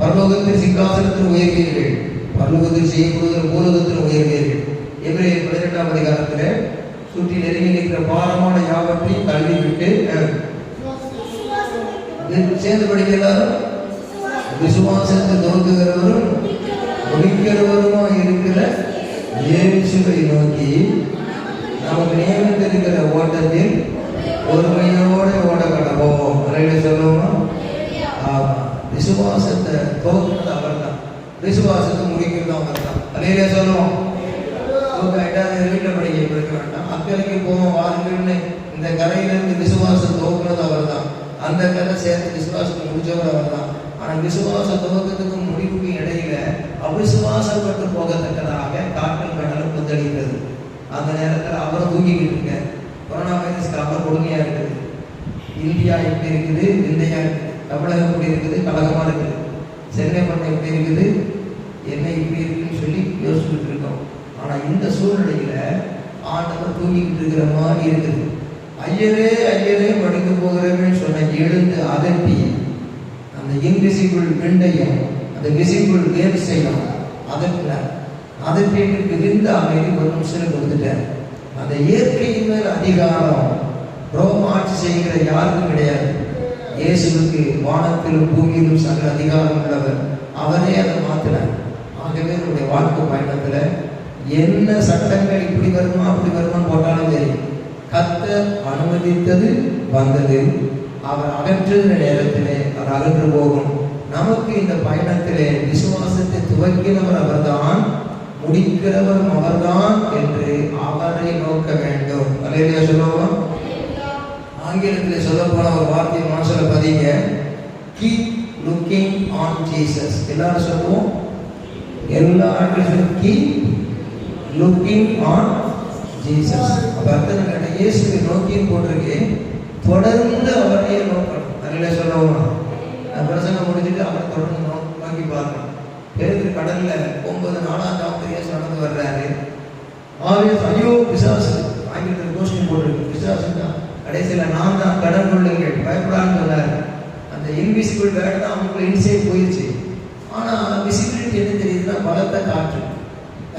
பரலோகத்தில் சிங்காசனத்தில் உயர்வீர்கள், பரலோகத்தில் செய்யப்படுகிற பூலோகத்தில் உயர்வீர்கள். எபிரேயர் 18ஆம் அதிகாரத்தில் சுற்றி நெருங்கி நிற்கிற பாரமான யாவற்றையும் தள்ளிவிட்டு சேர்ந்து படிக்கிறாரும் விசுவாசத்தை துவக்குகிறவரும் முடிக்கிறவருமா இருக்கிற இயேசுவை நோக்கி நமக்கு நியமித்திருக்கிற ஓட்டத்தில் பொறுமையோடு ஓட கடவோம். சொல்லுவோமா? விசுவாசத்தை துவக்குறது அவர் தான், விசுவாசத்தை முடிக்கிறது அவர் தான். அலையிலே சொல்லுவோம். வீட்டில் படிக்க இருக்க வேண்டாம், அக்கறைக்கு போவோம் வாருங்கள்னு இந்த கரையிலிருந்து விசுவாசம் துவக்குறது அவர் தான். அந்த கதை சேர்த்து விசுவாசத்தை முடிச்சவர் அவர் தான். ஆனால் விசுவாச துவக்கத்துக்கும் முடிவுக்கும் இடையில அவிசுவாசப்பட்டு போகத்தக்கதாக காற்றில் கடலும் கொந்தளிக்கிறது. அந்த நேரத்தில் அவரும் தூங்கிக்கிட்டு இருக்க. கொரோனா வைரஸ்க்கு அவர் கொடுமையா இருக்குது. இந்தியா எப்படி இருக்குது, இந்தியா இருக்குது, தமிழகம் எப்படி இருக்குது, கழகமா இருக்குது, சென்னை பண்ணை எப்படி இருக்குது, என்ன இப்படி இருக்குன்னு சொல்லி யோசிச்சுட்டு இருக்கோம். ஆனால் இந்த சூழ்நிலையில ஆண்டவர் தூங்கிக்கிட்டு இருக்கிற மாதிரி இருக்குது. ஐயரே ஐயரே படுக்க போகிறேன்னு சொன்ன எழுந்து அதட்டி அந்த இன்விசிபிள் விண்டையும் அந்த விசிபிள் வேவ்ஸையும் அதட்டிட்டு விரிந்த அமைதி ஒரு நிமிஷம் கொடுத்துட்டார். அந்த இயற்கையின் மேல் அதிகாரம் ரோம் ஆட்சி செய்கிற யாருக்கும் கிடையாது. இயேசுவுக்கு வானத்திலும் பூமியிலும் சகல அதிகாரம் உள்ளவர், அவரே அதை மாற்றினார். ஆகவே என்னுடைய வாழ்க்கை பயணத்தில் என்ன சட்டங்கள் இப்படி வருமா அப்படி வருமானு போட்டாலும் சரி, கர்த்தர் அனுமதித்தது வந்தது, அவர் அகற்றுகிற நேரத்திலே அவர் அகன்று போகும். நமக்கு இந்த பயணத்திலே விசுவாசத்தை துவக்கினவர் அவர்தான், முடிக்கிறவரும் அவர்தான் என்று அவரை நோக்க வேண்டும். அல்லேலூயா சொல்லுவோம். ஆங்கிலத்தில் சொல்ல போன ஒரு வார்த்தை மனசுல பதிங்க, கீப் லுக்கிங் ஆன் ஜீசஸ். எல்லாரும் சொல்லுவோம், எல்லா கீப் லுக்கிங் ஆன் ஜீசஸ். அப்ப அர்த்தம் கேட்ட இயேசுவை நோக்கியும் போட்டிருக்கு, தொடர்ந்து அவரையே நோக்கணும். அதில் சொல்லுவோம், பிரசங்கம் முடிச்சுட்டு அவரை தொடர்ந்து நோக்கி பார்க்கணும். பேருக்கு கடல்ல 9 4 இயேசு நடந்து வர்றாரு. ஐயோ பிசாசு, ஆங்கிலத்தில் கோஷ்டி போட்டிருக்கு, பிசாசு தான் கடைசியில் நான் தான் கடன் கொள்ளுங்கள் பயப்படான்னு சொன்னாரு. அந்த இன்விசிபிள் வேர்டு தான் அவங்களுக்கு இன்சைட் போயிடுச்சு. ஆனால் விசிபிலிட்டி என்ன தெரியுதுன்னா பலத்த காற்று.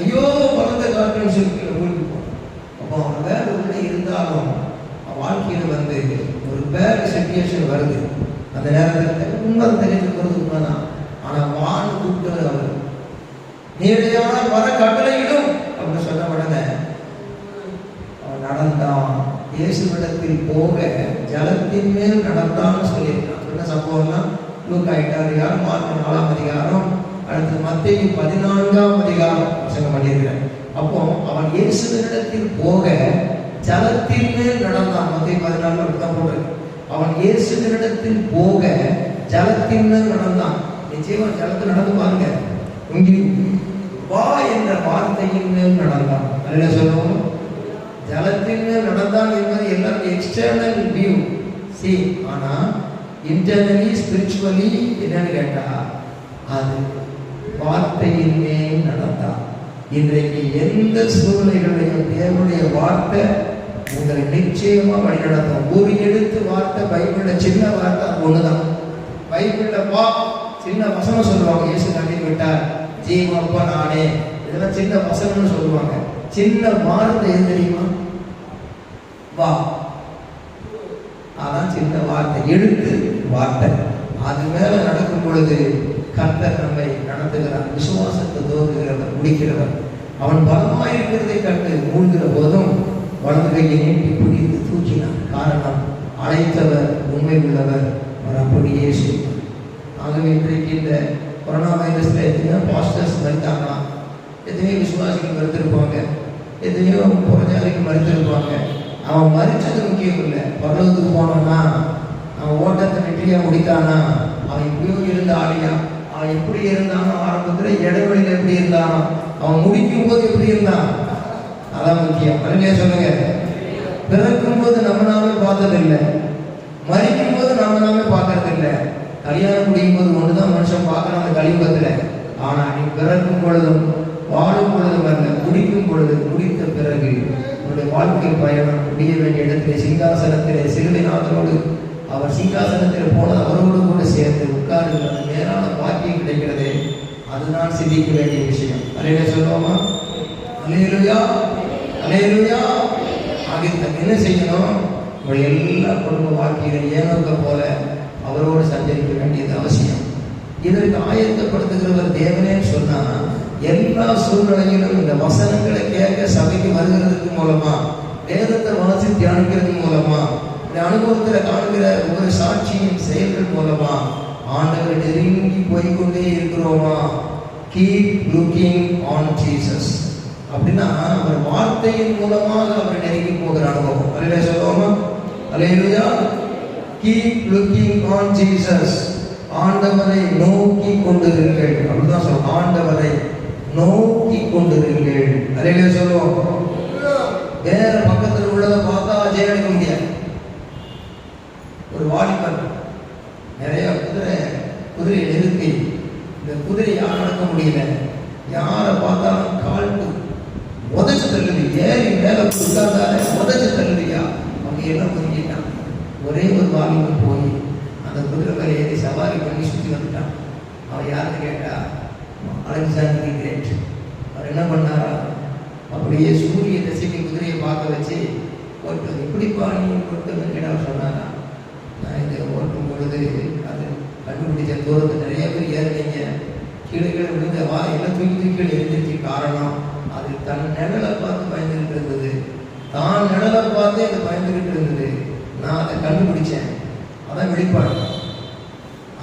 ஐயோ பலத்த காற்றுன்னு சொல்லி ஊருக்கு போகணும். அப்போ அவன் வேர்டு உள்ள இருந்தாலும் வாழ்க்கையில் ஒரு பேட் சிச்சுவேஷன் வருது. அந்த நேரத்தில் உண்மை தெரிஞ்சுக்கிறது உண்மைதான். ஆனால் வான் கூப்பிட்டு அவர் நேரடியான வர கட்டளையிடும் அப்படின்னு சொன்ன உடனே அவன் நடந்தான். இயேசுவிடத்தில் போக ஜலத்தின் மேல் நடந்தான்னு சொல்லியிருக்கான். என்ன சம்பவம்னா லூக்கா 8ஆம் அதிகாரம், மார்க்கு 4ஆம் அதிகாரம், அடுத்து மத்தேயு 14ஆம் அதிகாரம் பிரசங்கம் பண்ணியிருக்கிறேன். அப்போ அவன் இயேசுவினிடத்தில் போக ஜலத்தின் மேல் நடந்தான். மத்தேயு 14 அப்படிதான் போட்டிருக்கு. அவன் இயேசுவினிடத்தில் போக ஜலத்தின் மேல் நடந்தான். நிச்சயமா ஜலத்தில் நடந்து பாருங்க. இங்கே வா என்ற வார்த்தையின் மேல் நடந்தான். அல்ல சொல்லுவோம், ஜலத்தின் மேல் நடந்தான் என்பது எல்லாருக்கும் எக்ஸ்டர்னல் வியூ சி. ஆனா இன்டர்னலி ஸ்பிரிச்சுவலி என்னன்னு கேட்டா அது வார்த்தையின் மேல் நடந்தான். இன்றைக்கு எந்த சூழ்நிலைகளையும் தேவனுடைய வார்த்தை உங்களை நிச்சயமா வழிநடத்தும். ஒரு எழுத்து வார்த்தை பைபிள்ல சின்ன வார்த்தை ஒண்ணுதான். பைபிள்ல வா சின்ன வசனம் சொல்லுவாங்க. இயேசு நம்பி விட்டார், ஜீவப்பா நானே, இதெல்லாம் சின்ன வசனம்னு சொல்லுவாங்க. சின்ன வார்த்தை எது தெரியுமா? வா. அதான் சின்ன வார்த்தை, எழுத்து வார்த்தை. அது மேல நடக்கும் பொழுது கர்த்தர் நம்மை நடத்துகிறார். விசுவாசத்தை தோறுகிறவர், முடிக்கிறவர். அவன் பலமாய் இருக்கிறதை கண்டு மூழ்கிற போதும் வலது கையை நீட்டி பிடித்து தூக்கினான். காரணம், அழைத்தவர் உண்மை உள்ளவர், அவர் அப்படியே செய்வார். ஆகவே இன்றைக்கு இந்த கொரோனா வைரஸ்ல எத்தனையோ பாஸ்டர்ஸ் மறுத்தாங்களாம், எத்தனையோ விசுவாசிகள் மறுத்திருப்பாங்க, எத்தனையோ புறஜாதிகள் மறுத்திருப்பாங்க. அவன் மறிச்சது முக்கியம் இல்லை. பரலோகத்துக்கு போனான்னா, அவன் ஓட்டத்தை வெற்றியா முடித்தானா, அவன் இப்படியோ இருந்து ஆடியா, அவன் எப்படி இருந்தானோ ஆரம்பத்தில், இடைவெளியில் எப்படி இருந்தானோ, அவன் முடிக்கும் போது எப்படி இருந்தான், அதான் முக்கியம். மறுபடியும் சொல்லுங்க, பிறக்கும் போது நம்ம நாமே பார்த்ததில்லை, மறிக்கும் போது நம்ம நாமே பார்க்கறதில்லை. கல்யாணம் முடியும் போது ஒன்றுதான் மனுஷன் பார்க்கணும் அந்த கலியுகத்தில். ஆனால் நீ பிறக்கும் பொழுதும் வாழும் பொழுதும் அல்ல, முடிக்கும் பொழுது, முடித்த பிறகு உன்னுடைய வாழ்க்கை பயணம் முடிய வேண்டிய இடத்திலே சிங்காசனத்திலே சிலுவை நாதரோடு அவர் சிங்காசனத்தில் போனது அவரோடு கூட சேர்ந்து உட்காருகிறது நேரான பாக்கியம் கிடைக்கிறது. அதுதான் சிந்திக்க வேண்டிய விஷயம். அல்லேலூயா சொல்லுவோமா? அல்லேலூயா, அல்லேலூயா. ஆகிய என்ன செய்யணும்? உங்களுடைய எல்லா குடும்ப வாழ்க்கையில ஏனோக்க போல அவரோடு சஞ்சரிக்க வேண்டியது அவசியம். இதற்கு ஆயத்தப்படுத்துகிறவர் தேவனேன்னு சொன்னா, எல்லா சூழ்நிலையிலும் இந்த வசனங்களை கேட்க சபைக்கு வருகிறதுக்கு மூலமா, வேதத்தை வாசி தியானிக்கிறது மூலமா, இந்த அனுபவத்தில் காணுகிற ஒரு சாட்சியின் செயல்கள் மூலமா ஆண்டவர் நெருங்கி போய்கொண்டே இருக்கிறோமா? Keep looking on Jesus. அப்படின்னா அவர் வார்த்தையின் மூலமாக அவர் நெருங்கி போகிற அனுபவம். அல்லேலூயா சொல்லுவோமா? அல்லேலூயா. Keep looking on Jesus. ஆண்டவரை நோக்கி கொண்டிருங்கள். அப்படிதான் சொல்லுவோம், ஆண்டவரை நோக்கி கொண்டிருங்கள். அல்லேலூயா சொல்லுவோம். வேற பக்கத்தில் உள்ளதை பார்த்தா ஜெயம் எடுக்க முடியாது. ஒரு வாலிபன் நிறைய குதிரையை நிறுத்தி, இந்த குதிரை யார் நடக்க முடியல, யாரை பார்த்தாலும் கால்ட்டு உதச்சு தள்ளுது, ஏறி மேல உட்கார்ந்தாலே உதச்சு தள்ளுதியா, அவங்க எல்லாம் புரிஞ்சிட்டான். ஒரே ஒரு வாலிபன் போய் அந்த குதிரை மேலே ஏறி சவாரி பண்ணி சுற்றி வந்துட்டான். அவன் யாருன்னு கேட்டா அலெக்சாண்டர் தி கிரேட். அவர் என்ன பண்ணாரா, அப்படியே சூரிய திசைக்கு குதிரையை பார்க்க வச்சு ஓட்டு, இப்படி பாணி கொடுத்து கேட்ட அவர் சொன்னாரா, நான் இதை ஓட்டும் பொழுது அது கண்டுபிடிச்ச தூரத்தை நிறைய பேர் ஏறினீங்க, கீழே கீழே விழுந்த எல்லாம் தூக்கி கீழே எழுந்திருச்சு. காரணம், அது தன் நிழலை பார்த்து பயந்துகிட்டு இருந்தது, தான் நிழலை பார்த்து அதை பயந்துகிட்டு இருந்தது. நான் அதை கண்டுபிடிச்சேன். அதான் வெளிப்பாடு.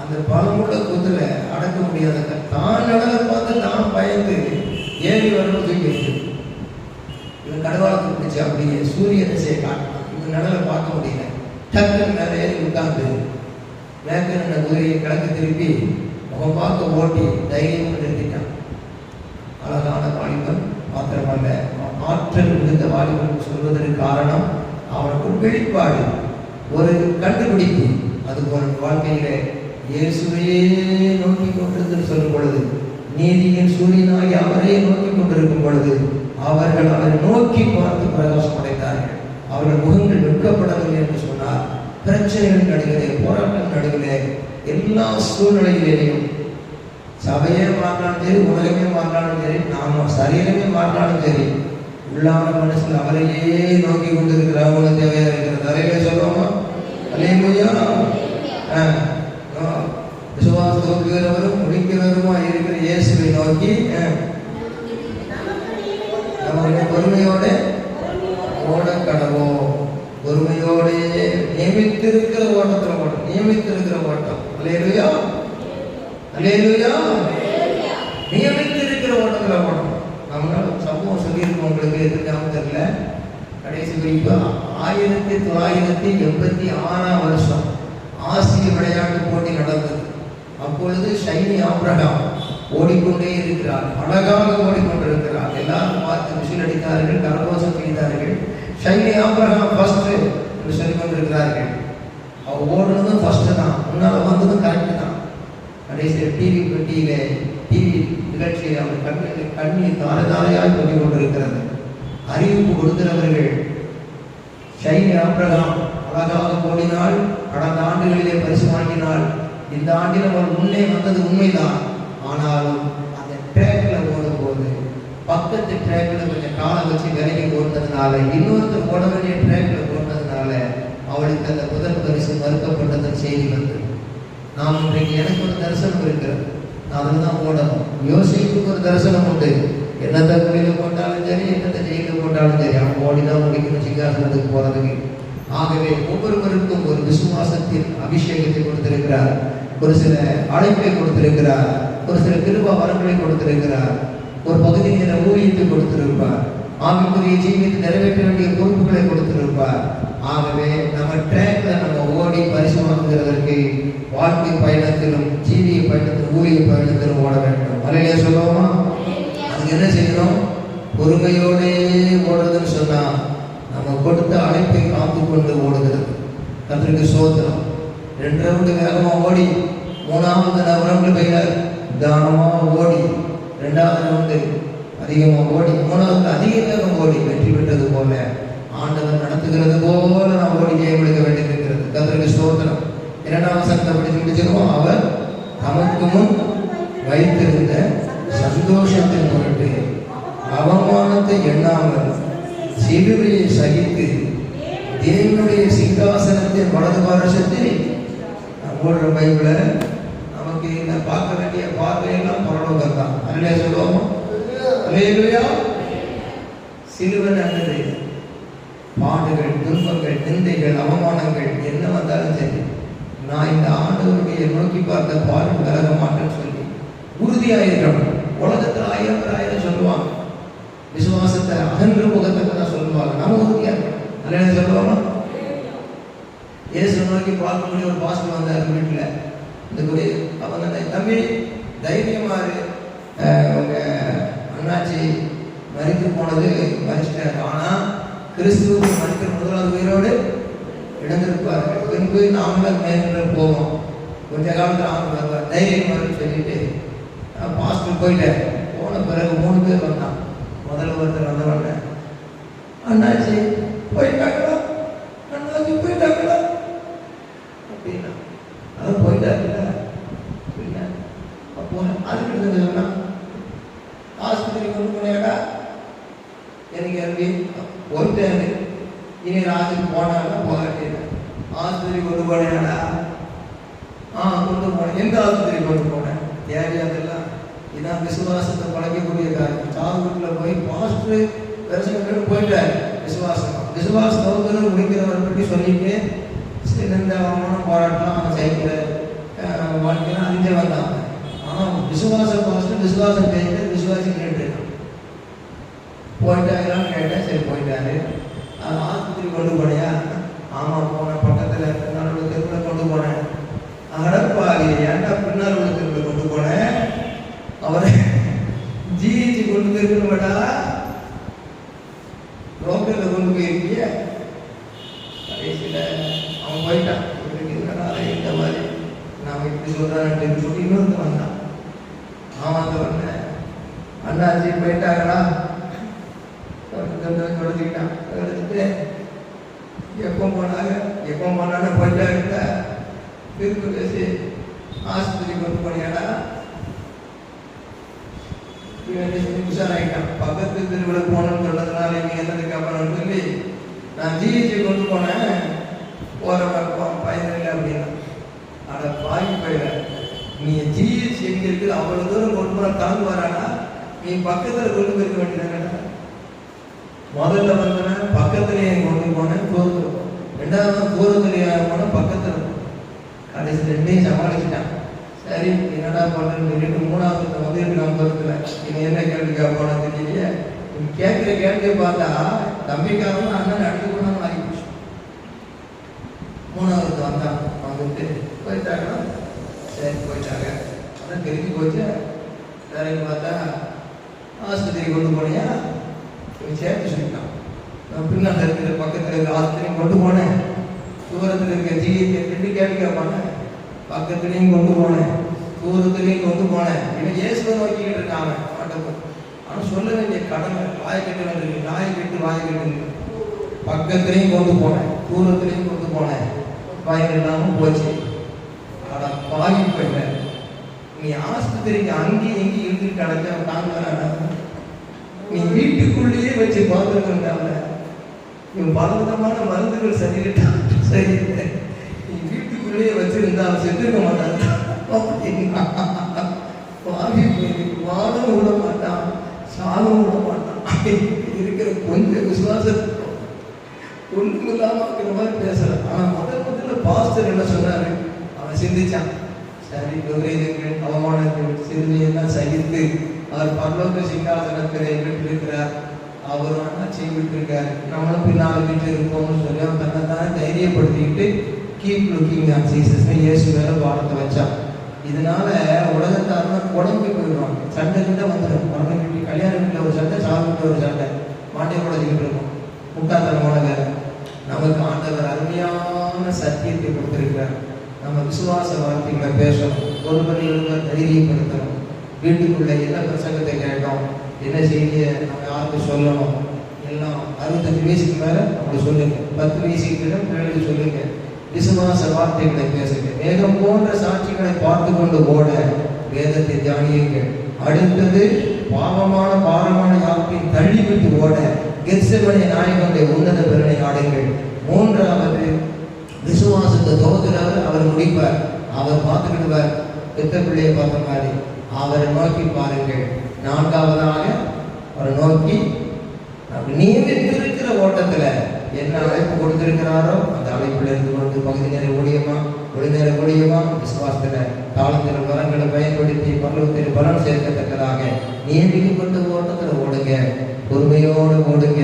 அந்த பலமுள்ள குதிரை அடக்க முடியாத தான் நிழலை பார்த்து தான் பயந்து ஏறி வரணும் தூக்கி வச்சு இவன் கடவாளத்தை பிடிச்சி அப்படியே சூரிய திசையை காட்டலாம். இவன் நிழலை பார்க்க முடியல. டக்குன்னு மேலே ஏறி உட்கார்ந்து மேற்கு நின்ற குதிரையை கிழக்கு திருப்பி அவன் பார்க்க ஓட்டி தைரியம் நிறுத்திட்டான். அழகான வாலிபன் மாத்திரமல்ல, ஆற்றல் மிகுந்த வாலிபன் சொல்வதற்கு காரணம் அவனுக்கு ஒரு வெளிப்பாடு, ஒரு கண்டுபிடிப்பு. அதுபோல வாழ்க்கையிலே இயேசுவையே நோக்கி கொண்டிருந்து சொல்லும் பொழுது, நீதியின் சூரியனாகி அவரையே நோக்கி கொண்டிருக்கும் பொழுது அவர்கள் அவரை நோக்கி பார்த்து பிரகாசம் அடைந்தார்கள். அவர்கள் முகங்கள் வெட்கப்படவில்லை என்று சொன்னார். பிரச்சனைகள் நடுவிலே, போராட்டம் நடுவிலே, எல்லா சூழ்நிலையிலேயும் சபையே மாறினாலும் சரி, உலகமே மாறினாலும் சரி, நாம சரீரமே மாறினாலும் சரி, உள்ளான மனசில் அவரையே நோக்கி கொண்டிருக்கிறவங்க தேவையா இருக்கிற தலையில சொல்லுவோமா? அல்லேலூயா. விசுவாசம் தோக்குகிறவரும் முடிக்கிறவருமா இருக்கிற இயேசுவை நோக்கி நம்முடைய பொறுமையோட ஓட கடவோம். பொறுமையோட நியமித்திருக்கிற ஓட்டத்தில் ஓட்டம், நியமித்திருக்கிற ஓட்டம். அல்லேலூயா, அல்லேலூயா. நியமித்திருக்கிற ஓட்டத்தில் ஓட்டம். நம்மளால சம்பவம் சொல்லியிருக்கோம், உங்களுக்கு எதிர்க்காம தெரியல. கடைசி குறிப்பு 1986 வருஷம் ஆசிய விளையாட்டு போட்டி நடந்தது. அப்பொழுது ஷைனி ஆபிரகாம் ஓடிக்கொண்டே இருக்கிறார், அழகாக ஓடிக்கொண்டிருக்கிறார். எல்லாரும் பார்த்து விசில் அடித்தார்கள், கரகோஷம் செய்தார்கள். ஷைனி ஆபிரகாம் ஃபர்ஸ்ட் என்று சொல்லிக் கொண்டிருக்கிறார்கள். அவர் ஓடுனதும் ஃபர்ஸ்ட் தான், முன்னால் வந்ததும் கரெக்டு தான். கடைசியில் டிவி பெட்டியிலே, டிவி நிகழ்ச்சியில் அவர் கண்ணீர் தாரையாக சொல்லிக் கொண்டிருக்கிறது. அறிவிப்பு கொடுக்கிறவர்கள் ஷைனி ஆபிரகாம் அழகாக ஓடினாள், கடந்த ஆண்டுகளிலே பரிசு வாங்கினாள். இந்த ஆண்டிலும் அவர் முன்னே வந்தது உண்மைதான். ஆனாலும் அந்த ட்ராக்ல ஓடும்போது பக்கத்து ட்ராக்ல கொஞ்சம் காலை வச்சு விலகி ஓடுனதுனால, இன்னொருத்தர் ஓட வேண்டிய ட்ராக்ல ஓடுனதுனால அவளுக்கு அந்த முதல் பரிசு மறுக்கப்பட்டதன் செய்தி வந்து, நாம் இன்றைக்கு எனக்கு ஒரு தரிசனம் இருக்கிறது, நான் அதில் தான் ஓடணும். யோசிப்புக்கு ஒரு தரிசனம் உண்டு. என்னத்தை குழியில் போட்டாலும் சரி, என்னத்தை ஜெயிலில் போட்டாலும் சரி, அவன் ஓடிதான் முடிக்கணும் சிங்காசனத்துக்கு போறதுக்கு. ஆகவே ஒவ்வொருவருக்கும் ஒரு விசுவாசத்தின் அபிஷேகத்தை கொடுத்திருக்கிறார், ஒரு சில அழைப்பை கொடுத்திருக்கிறார், ஒரு சில கிருபா வரங்களை கொடுத்திருக்கிறார், ஒரு பகுதி நேர ஊழியத்தை கொடுத்திருப்பார், ஆவிக்குரிய ஜீவியத்தை நிறைவேற்ற வேண்டிய பொறுப்புகளை கொடுத்திருப்பார். ஆகவே நம்ம ட்ராக்ல நம்ம ஓடி பரிசு வாங்குகிறதற்கு வாழ்க்கை பயணத்திலும் ஜீவிய பயணத்திலும் ஊழிய பயணத்திலும் ஓட வேண்டும். அல்லேலூயா சொல்லுவோமா? அதுக்கு என்ன செய்யணும்? பொறுமையோடே ஓடுறதுன்னு சொன்னா நம்ம கொடுத்த அழைப்பை காத்து கொண்டு ஓடுகிறது. கர்த்தருக்கு ஸ்தோத்திரம். 2 ரவுண்டு வேகமா ஓடி 3வது ரவுண்டு போயிடார், தானமா ஓடி 2வது ரவுண்டு அதிகமா ஓடி 3வது அதிக வேகம் ஓடி வெற்றி பெற்றது போல ஆண்டவர் நடத்துகிறது போல நாம் ஓடி ஜெயம் எடுக்க வேண்டியிருக்கிறது. கர்த்தருக்கு ஸ்தோத்திரம். 2வது வசனத்தை படித்து முடிச்சிருவோம். அவர் நமக்கு முன் வைத்திருந்த சந்தோஷத்தின் பொருட்டு அவமானத்தை எண்ணாமல் சிலுவையை சகித்து தேவனுடைய சிங்காசனத்தின் வலது பாரசத்தில் ஓடுற பைபிள நமக்கு இந்த பார்க்க வேண்டிய பார்வையெல்லாம் பரலோகம் தான். அல்லேலூயா சொல்லுவோம். அல்லேலூயா. சிலுவை நல்லது. பாடுகள், துன்பங்கள், நிந்தைகள், அவமானங்கள் என்ன வந்தாலும் சரி, நான் இந்த ஆண்டவருடைய நோக்கி பார்த்த பாடு விலக மாட்டேன்னு சொல்லி உறுதியாயிருக்கணும். உலகத்தில் 1000 பேர் சொல்லுவாங்க, விசுவாசத்தை அகன்று முகத்துக்கு தான் சொல்லுவாங்க. நம்ம உறுதியா நல்ல சொல்லுவாங்க. இயேசு நோக்கி பார்க்கக்கூடிய ஒரு பாஸ்டர் வந்தார் வீட்டில். இந்த குடி அவங்க தம்பி தைரியமாறு, அவங்க அண்ணாச்சி மறித்து போனது மறிச்சிட்டாரு, ஆனால் கிறிஸ்துவுக்கு மறிக்கிற 1வது உயிரோடு இழந்திருப்பார்கள். பின்பு நாமளும் மேற்கொண்டு போவோம். கொஞ்ச காலத்தில் அவங்க வருவார் தைரியமாக சொல்லிட்டு பாஸ்டர் போயிட்டார். போன பிறகு 3 பேர் வந்தான். முதல்ல ஒருத்தர் வந்தவொடனே, அண்ணாச்சி போயிட்டாங்களா, அண்ணாச்சி போயிட்டாங்களா அப்படின்னா, அதான் போயிட்டாருல்ல அப்படின்னா. அப்போ அதுக்கு சொன்னா, ஆஸ்பத்திரி கொண்டு போனியாக்கா, எனக்கு இறங்கி போயிட்டேன், இனி ராஜுக்கு போனாங்க போகாட்டேன். ஆஸ்பத்திரி கொண்டு போனேடா, கொண்டு போனேன். எந்த ஆஸ்பத்திரி கொண்டு போனேன்? தேவையாதெல்லாம். இதான் விசுவாசத்தை பழக்கக்கூடிய காரியம். சாவு வீட்டில் போய் பாஸ்டர் தரிசனம் போயிட்டார். விசுவாசத்தை முடிக்கிறவரை பற்றி சொல்லிட்டு சிறந்த அவமானம் போராட்டம் அவன் ஜெயிக்கிற வாழ்க்கையெல்லாம் அறிஞ்சே வந்தாங்க. ஆனால் விசுவாசம் பாஸ்டர் விசுவாசம் ஜெயிக்கிற விசுவாசி கேட்டுருக்கான். போயிட்டாங்களான்னு கேட்டேன். சரி போயிட்டாரு. ஆஸ்பத்திரி கொண்டு போனியா? ஆமாம் போனேன். பக்கத்தில் பின்னால் உள்ள தெருவில் கொண்டு போனேன். அடப்பாவி, ஏன்டா பின்னால் உள்ள தெருவில் கொண்டு போனேன்? அவரை ஜிஹெச் கொண்டு போயிருக்கணும்டா. சொல்றான்னு சொல்லி இன்னொருத்த வந்தான். அவன் அந்த வந்த அண்ணாச்சி போயிட்டாங்களா கொடுத்துக்கிட்டான். எடுத்துட்டு எப்போ போனாலும் போயிட்டாங்க. திருப்பி பேசி ஆஸ்பத்திரி கொண்டு போனியாடா உஷாராயிட்டான். பக்கத்து தெருவில் போனோம்னு சொன்னதுனால நீ என்னதுக்கு அப்புறம் சொல்லி நான் ஜிஹெச்சி கொண்டு போனேன். போகிறவன் பயனில்லை அப்படின்னா. அதை பாக்கி போயிட நீ ஜிஹெச்சி எங்க இருக்குது அவ்வளோ தூரம் கொண்டு போன தாங்க வரானா நீ பக்கத்தில் கொண்டு போயிருக்க வேண்டியதானடா. முதல்ல வந்தவன் பக்கத்துலேயே கொண்டு போனேன் தூரத்தில். ரெண்டாவது தூரத்துலேயே போனேன் பக்கத்தில். கடைசி ரெண்டையும் சமாளிச்சுட்டான். சரி என்னடா பண்ணுன்னு சொல்லிட்டு மூணாவது வந்து நான் பொறுத்துல இவன் என்ன கேள்வி கேட்பானு தெரியலையே. கேட்குற கேள்வியை பார்த்தா தம்பிக்காகவும் அண்ணன் அடுத்து கூட ஆகிப்போச்சு. மூணாவது வந்தான். வந்துட்டு போயிட்டாங்கன்னா சரி போயிட்டாங்க. ஆனால் தெரிஞ்சு போச்சு. சரின்னு பார்த்தா ஆஸ்பத்திரி கொண்டு போனியா இவன் சேர்த்து சொல்லிட்டான். நான் பின்னால் இருக்கிற பக்கத்தில் இருக்கிற ஆஸ்பத்திரியும் கொண்டு போனேன். தூரத்தில் இருக்க ஜிஹெச் 2 கேள்வி கேட்பானேன். பக்கத்துலேயும் கொண்டு போனேன், தூரத்துலேயும் கொண்டு போனேன். இவன் இயேசுவை நோக்கிக்கிட்டு இருக்காங்க. ஆனால் சொல்ல வேண்டிய கடமை வாயை கட்டு வேண்டிய நாயை கட்டு வாயை கட்டு. பக்கத்துலேயும் கொண்டு போனேன், தூரத்துலேயும் கொண்டு போனேன். வாயில் இல்லாமல் போச்சு. ஆனால் பாகி போயிட்ட நீ ஆஸ்பத்திரிக்கு அங்கேயும் இங்கேயும் இருந்துட்டு அடைஞ்சா தாங்க. நீ வீட்டுக்குள்ளேயே வச்சு பார்த்துருக்காங்க. இவன் பலவிதமான மருந்துகள் சரியிட்டான். சரியில்லை வீட்டுக்குள்ளேயே வச்சிருந்தா செத்துருக்க மாட்டாங்க. வாழவும் விட மாட்டான், சாகவும் விட மாட்டான். இருக்கிற கொஞ்சம் விசுவாசத்துக்கு ஒன்றும் இல்லாமல் இருக்கிற மாதிரி பேசலாம். ஆனால் முதல்ல பாஸ்டர் என்ன சொன்னாரு, அவன் சிந்திச்சான். சரி விபரீதங்கள் அவமானங்கள் சிறுமையெல்லாம் சகித்து அவர் பரலோக சிங்காசனத்திலே விட்டிருக்கிறார். அவரும் அண்ணாச்சியும் விட்டுருக்காரு. நம்மளும் பின்னால் வீட்டு இருப்போம்னு சொல்லி அவன் தன்னை தானே தைரியப்படுத்திக்கிட்டு கீப் லுக்கிங் ஆன் ஜீசஸ் இயேசு மேலே வாரத்தை வச்சான். இதனால உலகத்தாருன்னா குழம்பு போயிடுவாங்க. சண்டை கிட்ட வந்துடும். மரண வீட்டு கல்யாண வீட்டில் ஒரு சண்டை, சாவு வீட்டில் ஒரு சண்டை, மாட்டை குழஞ்சிக்கிட்டு இருக்கும். முட்டாத்தனமான வேலை. நமக்கு ஆண்டவர் அருமையான சத்தியத்தை கொடுத்திருக்கிறார். நம்ம விசுவாச வார்த்தைகளை பேசணும், ஒருவர் தைரியப்படுத்தணும். வீட்டுக்குள்ள என்ன பிரசங்கத்தை கேட்டோம், என்ன செய்தியை நம்ம யாருக்கு சொல்லணும், எல்லாம் 65 வயசுக்கு மேலே அப்படி சொல்லுங்க. 10 வயசுக்கு மேலே பிள்ளைகளுக்கு சொல்லுங்க. விசுவாச வார்த்தைகளை பேசுங்க. மேகம் போன்ற சாட்சிகளை பார்த்து கொண்டு ஓட வேதத்தை தியானியுங்கள். அடுத்தது பாவமான பாரமான யாக்கையும் தள்ளிவிட்டு ஓட கெத்செமனே நாயகனுடைய உன்னத பெருனை ஆடுங்கள். மூன்றாவது விசுவாசத்தை துவக்கிறார், அவர் முடிப்பார். அவர் பார்த்துக்கிடுவார். பெத்த பிள்ளையை பார்த்த மாதிரி அவரை நோக்கி பாருங்கள். நான்காவதாக அவரை நோக்கி நியமித்திருக்கிற ஓட்டத்துல என்ன அழைப்பு கொடுத்திருக்கிறாரோ அந்த அழைப்புல இருந்து கொண்டு பகுதி நேர ஊழியமா, ஒளி நேர ஊழியமா, விசுவாசத்துல தாளத்திற வரங்களை பயன்படுத்தி பரலோகத்தில் பலன் சேர்க்கத்தக்கதாக நியமிக்கப்பட்ட ஓட்டத்துல ஓடுங்க. பொறுமையோடு ஓடுங்க.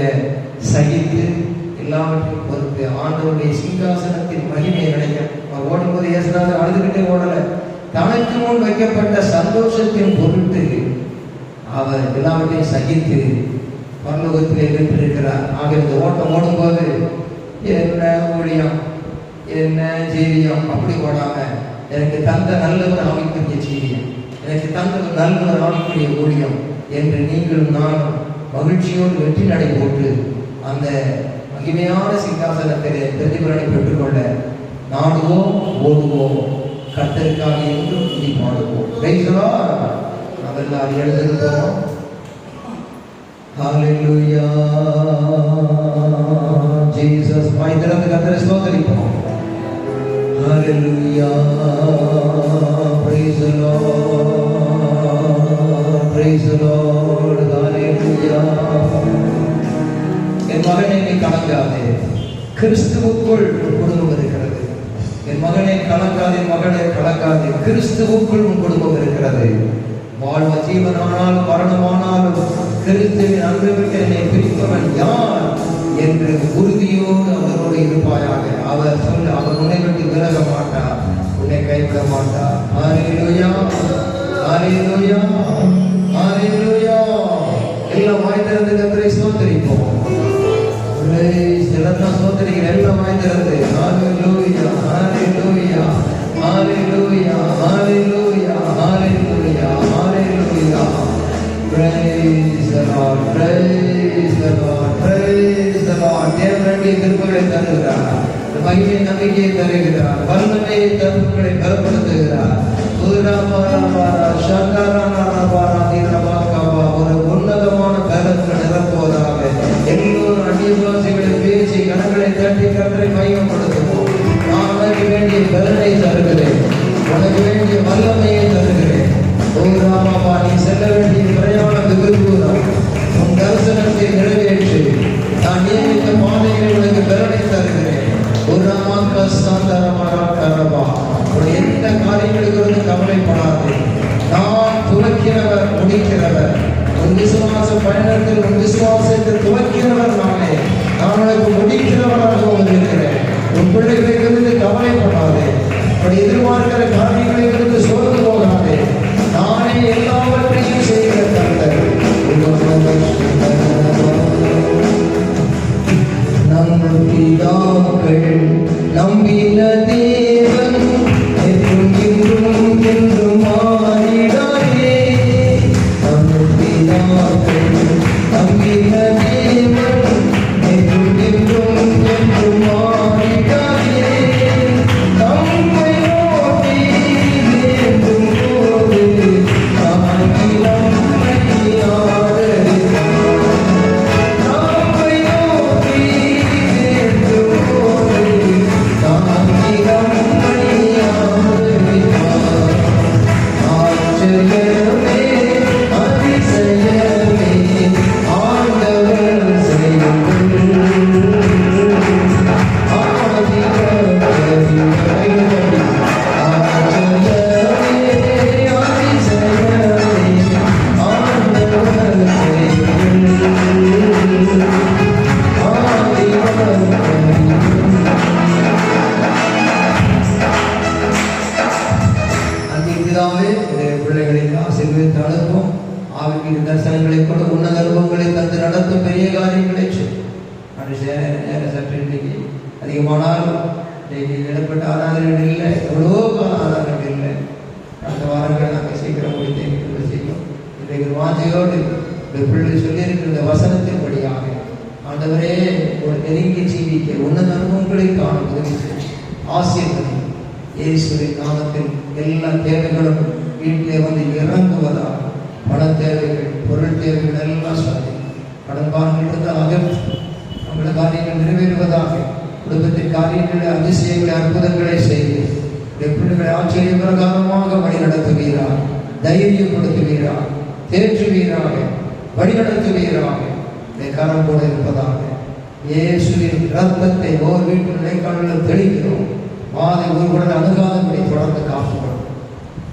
சகித்து எல்லாவற்றையும் பொறுத்து ஆண்டவருடைய சிங்காசனத்தின் மகிமையை நினைக்க. அவர் ஓடும்போது இயேசுநாதர் அழுதுகிட்டே ஓடல. தனக்கு முன் வைக்கப்பட்ட சந்தோஷத்தின் பொருட்டு அவர் எல்லாவற்றையும் சகித்து பரலோகத்திலே வெற்றிருக்கிறார். ஆக இந்த ஓட்டம் ஓடும்போது என்ன ஊழியம், என்ன ஜீவியம் அப்படி ஓடாம எனக்கு தந்த நல்லவர் ஆவிக்குரிய ஜீவியம், எனக்கு தந்த நல்லவர் ஆவிக்குரிய ஊழியம் என்று நீங்களும் நானும் மகிழ்ச்சியோடு வெற்றி நடை போட்டு அந்த மகிமையான சிங்காசனத்திலே பிரதிபலனை பெற்றுக்கொள்ள நாடுவோம், ஓடுவோம். கர்த்தருக்காக என்றும் துதி பாடுவோம். நாம் எல்லாரும் எழுந்திருப்போம். ஹalleluya ஜீசஸ். வாய் திறந்து கர்த்தரை ஸ்தோத்திரிப்போம். ஹalleluya praise the Lord, praise the Lord, hallelujah. என் மகனே நீ கலங்காதே, கிறிஸ்துவுக்குள் உன் குடும்பம் இருக்கிறது. என் மகனே கலங்காதே, மகளே கலங்காதே, கிறிஸ்துவுக்குள் உன் குடும்பம் இருக்கிறது. வாழ்வ ஜீவனானால் மரணமானாலும் கிறிஸ்துவின் அன்பை விட்டு என்னை பிரிப்பவன் யார் என்று உறுதியோடு அவரோடு இருப்பாயாக. அவர் சொல்ல, அவர் உன்னை விட்டு விலக மாட்டார், உன்னை கைவிட மாட்டார். ஹalleluya, ஹalleluya, ஹalleluya. எல்லாம் வாய் திறந்து கர்த்தரை ஸ்தோத்திரிப்போம். எல்லாம் ஸ்தோத்திரிக்கிற எல்லாம் வாய் திறந்து ஹalleluya, ஹalleluya, ஹalleluya, ஹalleluya. Lord, praise the Lord, praise the Lord. தேவனுடைய கிருபைகளை தருகிறார், மகிமை நம்பிக்கையை தருகிறார், வல்லமையை தருணங்களை பலப்படுத்துகிறார். ஒரு உன்னதமான பலன்கள் நிரப்புவதாக. எல்லோரும் அந்நியவாசிகளை பேசி கணங்களை தட்டி கற்றை மையப்படுத்துவோம். நான் உனக்கு வேண்டிய பலனை தருகிறேன், உனக்கு வேண்டிய வல்லமையை தருகிறேன். ஓ ராமாபா, நீ செல்ல வேண்டிய பிரயாணம் வெகு தூரம். உன் தரிசனத்தை நிறைவேற்றி நான் நியமித்த பாதைகளை உனக்கு பலனை தருகிறேன். ஒரு ராமாக்கா சாந்தரமா எந்த காரியங்களுக்கு கவலைப்படாது. நான் துவக்கிறவர் முடிக்கிறவர். உன் விசுவாச பயணத்தில் உன் விசுவாசத்தை துவக்கிறவர் நானே. நான் உனக்கு முடிக்கிறவராக இருக்கிறேன். உன் பிள்ளைகளிலிருந்து கவலைப்படாதே. அப்படி எதிர்பார்க்கிற காரியங்களை இருந்து சோர்ந்து போகாதே. நானே எல்லாவற்றையும் செய்கிற கர்த்தர். நம் பிதாக்கள் நம்பின தேவன் என்றும் இன்றும் என்றும் மாறிடாதே. நம் பிதாக்கள் நம்பின தேவன் என்றும் இன்றும் என்றும் மாறிடாதே. நம்மை நோக்கி வேண்டும் போது பிள்ளைகளின் ஆசீர்வதித்து அனுப்பும். ஆவியின் தரிசனங்களை கொண்டு உன்னத அனுபவங்களை தந்து நடத்தும் பெரிய காரியங்களை சற்று இன்னைக்கு அதிகமானாலும் இடப்பட்ட ஆராதனைகள் இல்லை, எவ்வளோ ஆராதனைகள் இல்லை. அடுத்த வாரங்கள் நாங்கள் சீக்கிரம் முடித்து செய்யும். இன்றைக்கு வாஞ்சையோடு பிள்ளை சொல்லியிருக்கிற வசனத்தின்படியாக ஆண்டவரே ஒரு நெருங்கி ஜீவிக்க உன்னத அனுபவங்களை காண உதவி ஆசீர்வதி. இயேசுவின் நாமத்தில் எல்லா தேவைகளும் வீட்டிலே வந்து இறங்குவதாக. பண தேவைகள், பொருள் தேவைகள் எல்லாம் சொல்லி கடன்பாடுகளிலிருந்து அகற்றி நம்மள காரியங்கள் நிறைவேறுவதாக. குடும்பத்தின் காரியங்களை அதிசயங்களை அற்புதங்களை செய்து பிள்ளைகளை ஆச்சரிய பிரகாரமாக வழிநடத்துவீராக, தைரியப்படுத்துவீராக, தேற்றுவீராக, வழிநடத்துவீராக கரம் போல இருப்பதாக. இயேசுவின் ரத்தத்தை ஓர் வீட்டு நிலைக்காலில் தெளிக்கிறோம். வாதை ஒருவருடன் அணுகாதபடி தொடர்ந்து காக்கப்படும்.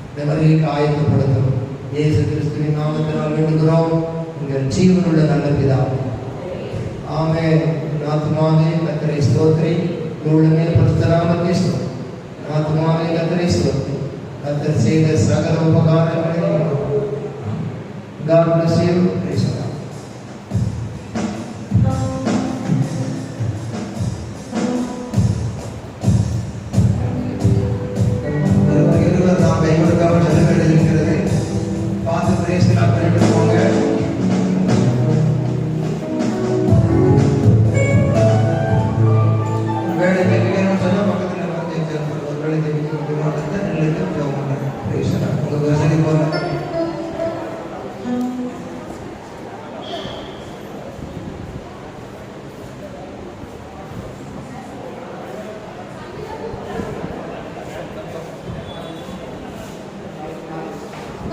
இந்த வருகைக்கு ஆயத்தப்படுத்தும். இயேசு கிறிஸ்துவின் நாமத்தினால் வேண்டுகிறோம் எங்கள் ஜீவனுள்ள நல்ல பிதாவே. ஆமென். ஆத்துமாவே கர்த்தரை ஸ்தோத்திரி, உள்ளமே பரிசுத்த நாமத்தை ஸ்தோத்திரி. ஆத்துமாவே கர்த்தரை ஸ்தோத்திரி, கர்த்தர் செய்த சகல உபகாரங்களை. God bless you. Praise God. பார்த்து பிரேசில் பண்ணிட்டு போங்க. வேலை தெரிவிக்கணும்னு சொன்னால் பக்கத்தில் வந்து ஒரு வேலை தெரிவிக்க மாட்டேன் நெல்லுக்கு போக மாட்டேன். உங்களுக்கு வசதி போங்க.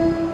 Thank you.